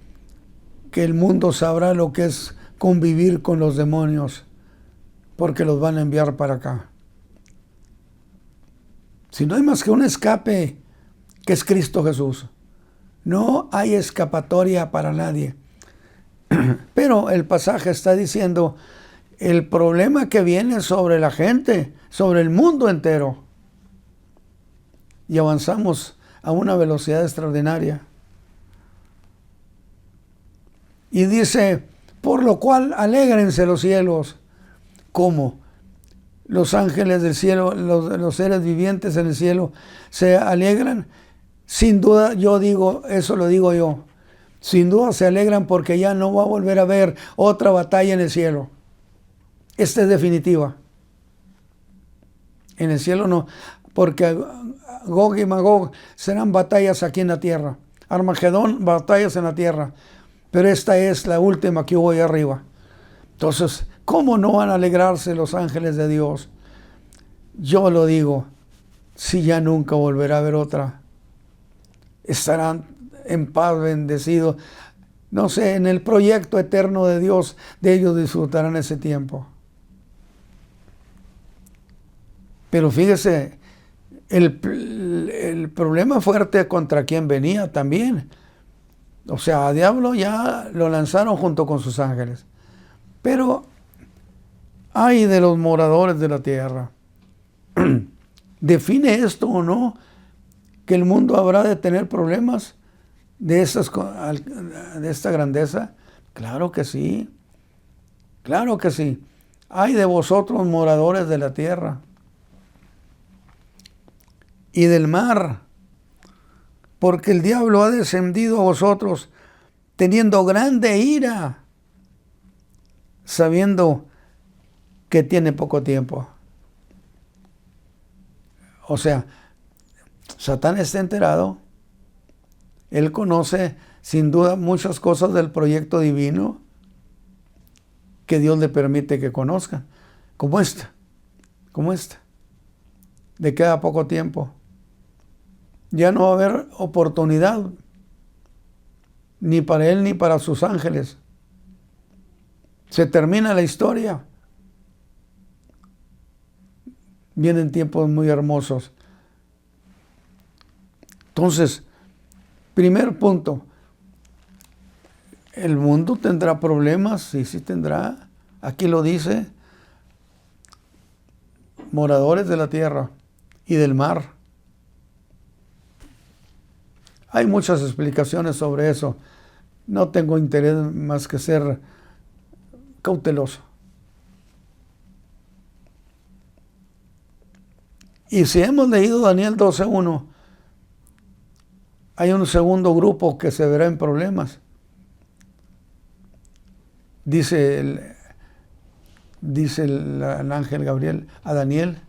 que el mundo sabrá lo que es convivir con los demonios, porque los van a enviar para acá. Si no hay más que un escape, que es Cristo Jesús. No hay escapatoria para nadie. Pero el pasaje está diciendo el problema que viene sobre la gente, sobre el mundo entero. Y avanzamos a una velocidad extraordinaria. Y dice, por lo cual alégrense los cielos. ¿Cómo? Los ángeles del cielo, los seres vivientes en el cielo se alegran. Sin duda, yo digo, eso lo digo yo, sin duda se alegran porque ya no va a volver a haber otra batalla en el cielo. Esta es definitiva. En el cielo no, porque Gog y Magog serán batallas aquí en la tierra. Armagedón, batallas en la tierra. Pero esta es la última que hubo ahí arriba. Entonces, ¿cómo no van a alegrarse los ángeles de Dios? Yo lo digo, si ya nunca volverá a haber otra. Estarán en paz, bendecidos. No sé, en el proyecto eterno de Dios, de ellos disfrutarán ese tiempo. Pero fíjese, el problema fuerte contra quien venía también. O sea, a diablo ya lo lanzaron junto con sus ángeles. Pero ay de los moradores de la tierra. ¿Define esto o no que el mundo habrá de tener problemas de esta grandeza? Claro que sí. Claro que sí. Ay de vosotros, moradores de la tierra y del mar, porque el diablo ha descendido a vosotros teniendo grande ira, sabiendo que tiene poco tiempo. O sea, Satán está enterado, él conoce sin duda muchas cosas del proyecto divino que Dios le permite que conozcan, como esta, de queda poco tiempo. Ya no va a haber oportunidad ni para él ni para sus ángeles. Se termina la historia. Vienen tiempos muy hermosos. Entonces, primer punto, el mundo tendrá problemas, sí tendrá. Aquí lo dice, moradores de la tierra y del mar. Hay muchas explicaciones sobre eso. No tengo interés más que ser cauteloso. Y si hemos leído Daniel 12:1, hay un segundo grupo que se verá en problemas. Dice el ángel Gabriel a Daniel,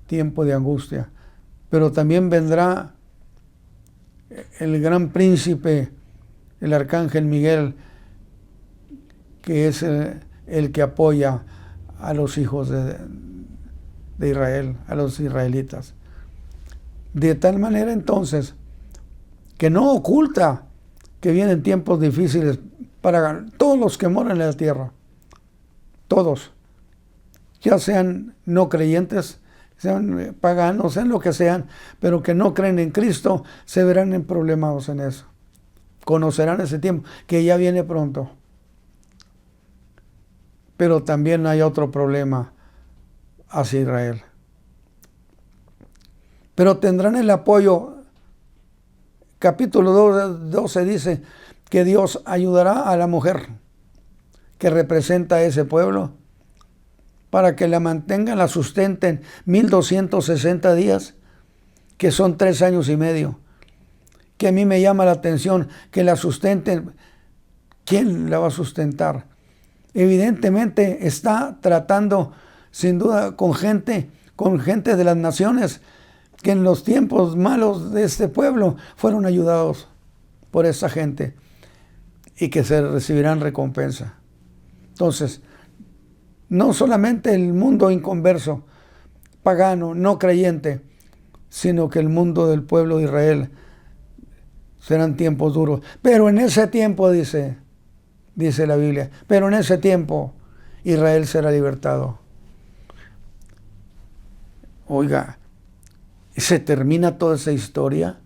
tiempo de angustia. Pero también vendrá el gran príncipe, el arcángel Miguel, que es el que apoya a los hijos de Israel, a los israelitas. De tal manera entonces que no oculta que vienen tiempos difíciles para todos los que moran en la tierra. Todos. Ya sean no creyentes, sean paganos, sean lo que sean, pero que no creen en Cristo, se verán en problemas en eso. Conocerán ese tiempo, que ya viene pronto. Pero también hay otro problema hacia Israel. Pero tendrán el apoyo. Capítulo 12 dice que Dios ayudará a la mujer que representa a ese pueblo para que la mantengan, la sustenten 1260 días, que son 3 años y medio. Que a mí me llama la atención que la sustenten. ¿Quién la va a sustentar? Evidentemente está tratando sin duda con gente de las naciones que en los tiempos malos de este pueblo fueron ayudados por esa gente y que se recibirán recompensa. Entonces, no solamente el mundo inconverso, pagano, no creyente, sino que el mundo del pueblo de Israel serán tiempos duros. Pero en ese tiempo, dice la Biblia, pero en ese tiempo Israel será libertado. Oiga, se termina toda esa historia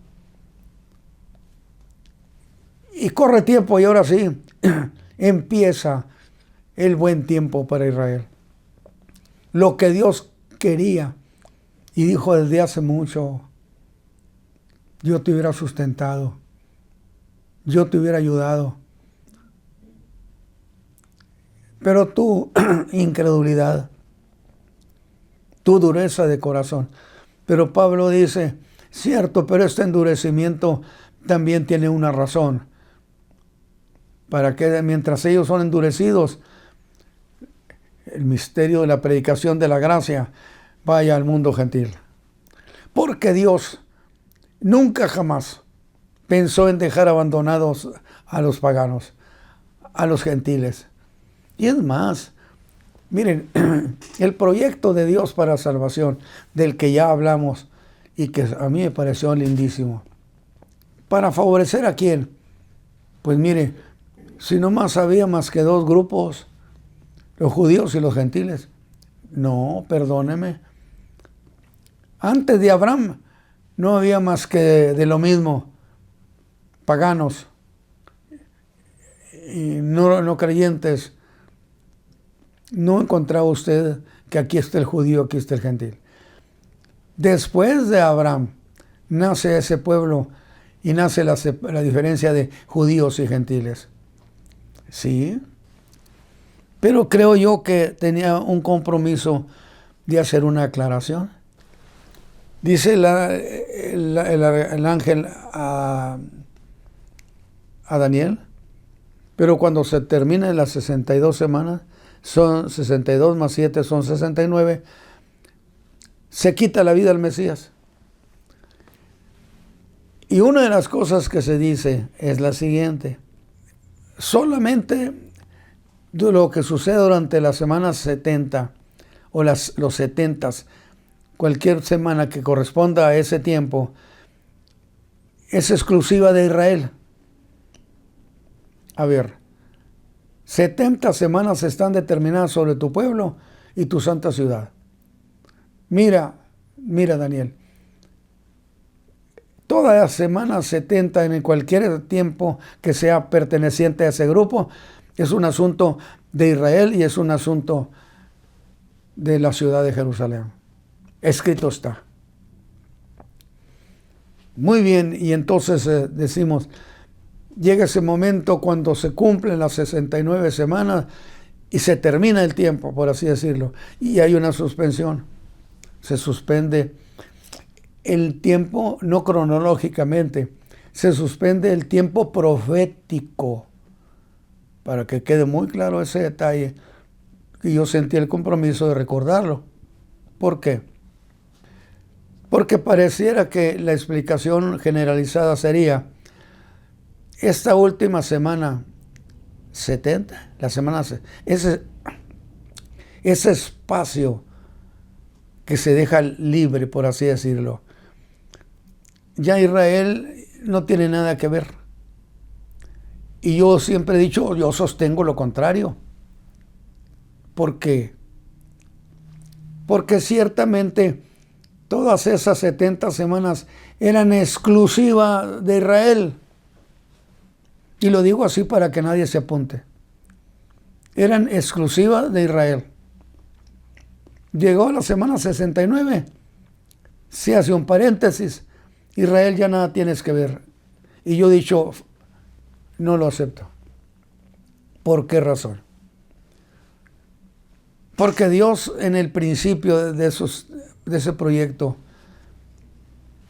y corre tiempo y ahora sí empieza el buen tiempo para Israel. Lo que Dios quería y dijo desde hace mucho: yo te hubiera sustentado, yo te hubiera ayudado. Pero tu incredulidad, tu dureza de corazón. Pero Pablo dice, Cierto, pero este endurecimiento también tiene una razón. Para que mientras ellos son endurecidos, el misterio de la predicación de la gracia vaya al mundo gentil. Porque Dios nunca jamás pensó en dejar abandonados a los paganos, a los gentiles. Y es más, miren, el proyecto de Dios para salvación, del que ya hablamos y que a mí me pareció lindísimo. ¿Para favorecer a quién? Pues mire, si nomás había más que dos grupos, los judíos y los gentiles. No, perdóneme. Antes de Abraham no había más que de lo mismo, paganos y no creyentes. No encontraba usted que aquí está el judío, aquí está el gentil. Después de Abraham nace ese pueblo y nace la diferencia de judíos y gentiles. Sí, pero creo yo que tenía un compromiso de hacer una aclaración. Dice el ángel a Daniel, pero cuando se terminen las 62 semanas, son 62 más 7 son 69, se quita la vida al Mesías. Y una de las cosas que se dice es la siguiente: solamente de lo que sucede durante las semanas 70 o los 70, cualquier semana que corresponda a ese tiempo, es exclusiva de Israel. A ver, 70 semanas están determinadas sobre tu pueblo y tu santa ciudad. Mira, Daniel, todas las semanas 70 en cualquier tiempo que sea perteneciente a ese grupo es un asunto de Israel y es un asunto de la ciudad de Jerusalén. Escrito está. Muy bien, y entonces decimos, llega ese momento cuando se cumplen las 69 semanas y se termina el tiempo, por así decirlo, y hay una suspensión. Se suspende el tiempo, no cronológicamente, se suspende el tiempo profético, para que quede muy claro ese detalle, y yo sentí el compromiso de recordarlo. ¿Por qué? Porque pareciera que la explicación generalizada sería: esta última semana 70, la semana, ese espacio que se deja libre, por así decirlo, ya Israel no tiene nada que ver. Y yo siempre he dicho, yo sostengo lo contrario. ¿Por qué? Porque ciertamente todas esas 70 semanas eran exclusivas de Israel. Y lo digo así para que nadie se apunte. Eran exclusivas de Israel. Llegó la semana 69, se hace un paréntesis, Israel ya nada tienes que ver. Y yo he dicho, no lo acepto. ¿Por qué razón? Porque Dios en el principio de ese proyecto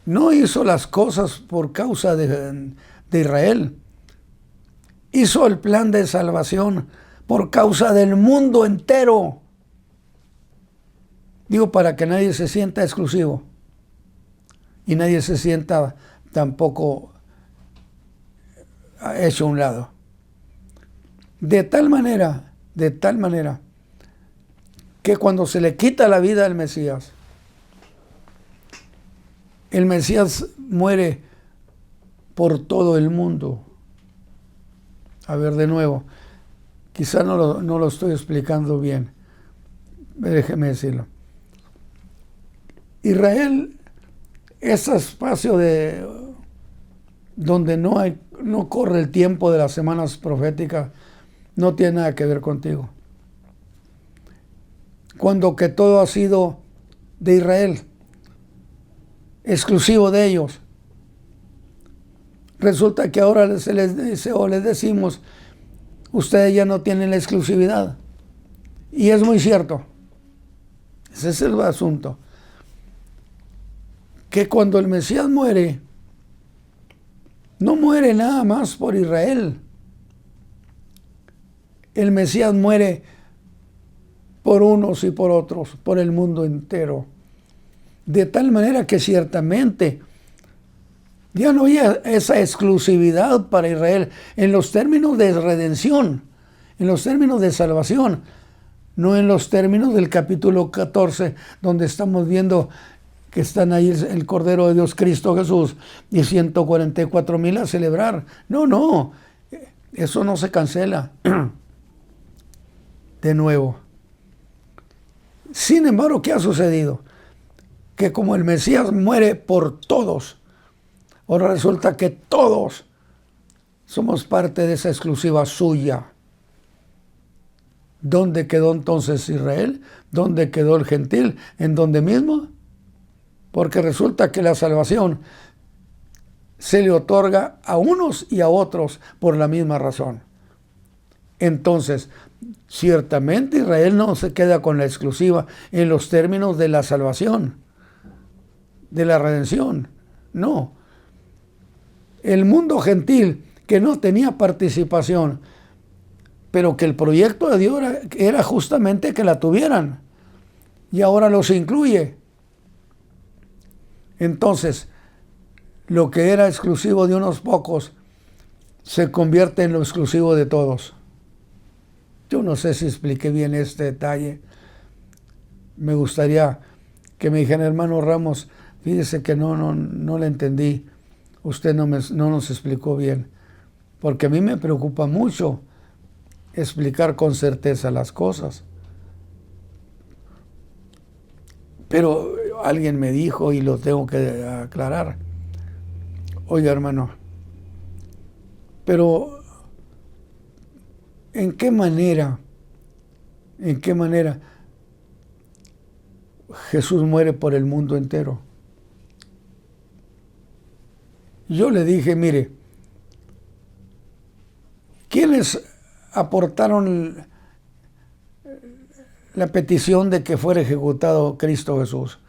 no hizo las cosas por causa de Israel. Hizo el plan de salvación por causa del mundo entero. Digo, para que nadie se sienta exclusivo y nadie se sienta tampoco hecho a un lado. De tal manera que cuando se le quita la vida al Mesías, el Mesías muere por todo el mundo. A ver, de nuevo, quizá no lo estoy explicando bien, déjeme decirlo. Israel, ese espacio donde no corre el tiempo de las semanas proféticas, no tiene nada que ver contigo. Cuando que todo ha sido de Israel, exclusivo de ellos, resulta que ahora se les dice o les decimos, ustedes ya no tienen la exclusividad. Y es muy cierto. Ese es el asunto. que cuando el Mesías muere, no muere nada más por Israel. El Mesías muere por unos y por otros, por el mundo entero. De tal manera que ciertamente ya no había esa exclusividad para Israel en los términos de redención, en los términos de salvación, no en los términos del capítulo 14, donde estamos viendo que están ahí el Cordero de Dios, Cristo Jesús, y 144,000 a celebrar. No, eso no se cancela. De nuevo. Sin embargo, ¿qué ha sucedido? Que como el Mesías muere por todos, ahora resulta que todos somos parte de esa exclusiva suya. ¿Dónde quedó entonces Israel? ¿Dónde quedó el gentil? ¿En dónde mismo? Porque resulta que la salvación se le otorga a unos y a otros por la misma razón. Entonces, ciertamente Israel no se queda con la exclusiva en los términos de la salvación, de la redención. No. El mundo gentil que no tenía participación, pero que el proyecto de Dios era justamente que la tuvieran, y ahora los incluye. Entonces, lo que era exclusivo de unos pocos se convierte en lo exclusivo de todos. Yo no sé si expliqué bien este detalle. Me gustaría que me dijeran, hermano Ramos, fíjese que no le entendí. Usted no nos explicó bien. Porque a mí me preocupa mucho explicar con certeza las cosas. Pero alguien me dijo y lo tengo que aclarar. Oye, hermano, pero ¿en qué manera Jesús muere por el mundo entero? Yo le dije, mire, ¿quiénes aportaron la petición de que fuera ejecutado Cristo Jesús?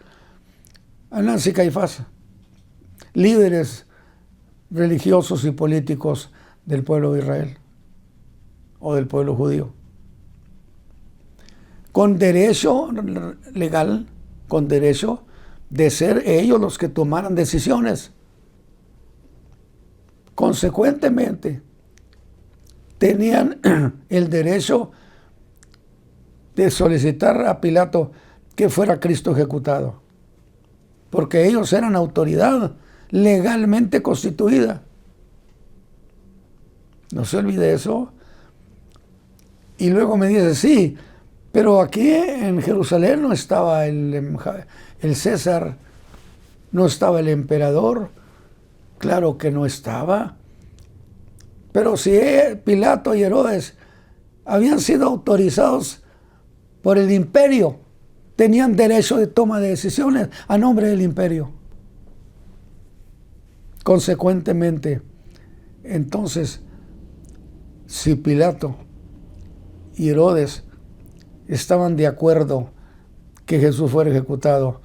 Anás y Caifás, líderes religiosos y políticos del pueblo de Israel o del pueblo judío, con derecho legal, con derecho de ser ellos los que tomaran decisiones. Consecuentemente, tenían el derecho de solicitar a Pilato que fuera Cristo ejecutado, porque ellos eran autoridad legalmente constituida. No se olvide eso. Y luego me dice, sí, pero aquí en Jerusalén no estaba el César, no estaba el emperador. Claro que no estaba. Pero si Pilato y Herodes habían sido autorizados por el imperio, tenían derecho de toma de decisiones a nombre del imperio. Consecuentemente, entonces, si Pilato y Herodes estaban de acuerdo que Jesús fuera ejecutado,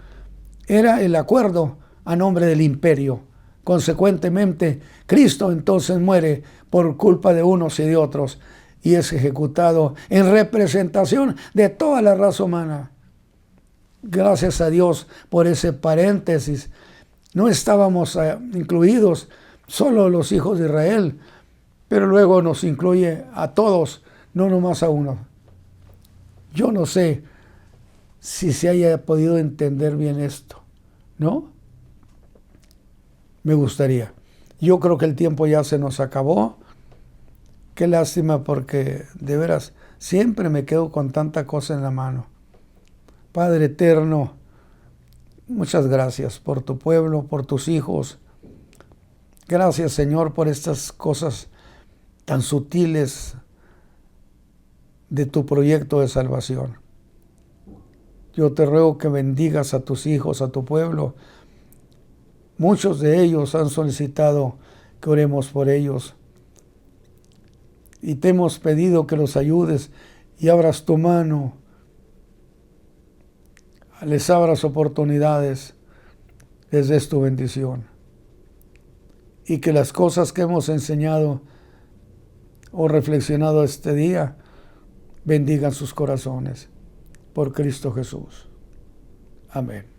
era el acuerdo a nombre del imperio. Consecuentemente, Cristo entonces muere por culpa de unos y de otros y es ejecutado en representación de toda la raza humana. Gracias a Dios por ese paréntesis. No estábamos incluidos solo los hijos de Israel, pero luego nos incluye a todos, no nomás a uno. Yo no sé si se haya podido entender bien esto, ¿no? Me gustaría. Yo creo que el tiempo ya se nos acabó. Qué lástima, porque de veras siempre me quedo con tanta cosa en la mano. Padre eterno, muchas gracias por tu pueblo, por tus hijos. Gracias, Señor, por estas cosas tan sutiles de tu proyecto de salvación. Yo te ruego que bendigas a tus hijos, a tu pueblo. Muchos de ellos han solicitado que oremos por ellos. Y te hemos pedido que los ayudes y abras tu mano, les abras oportunidades les des tu bendición. Y que las cosas que hemos enseñado o reflexionado este día bendigan sus corazones. Por Cristo Jesús. Amén.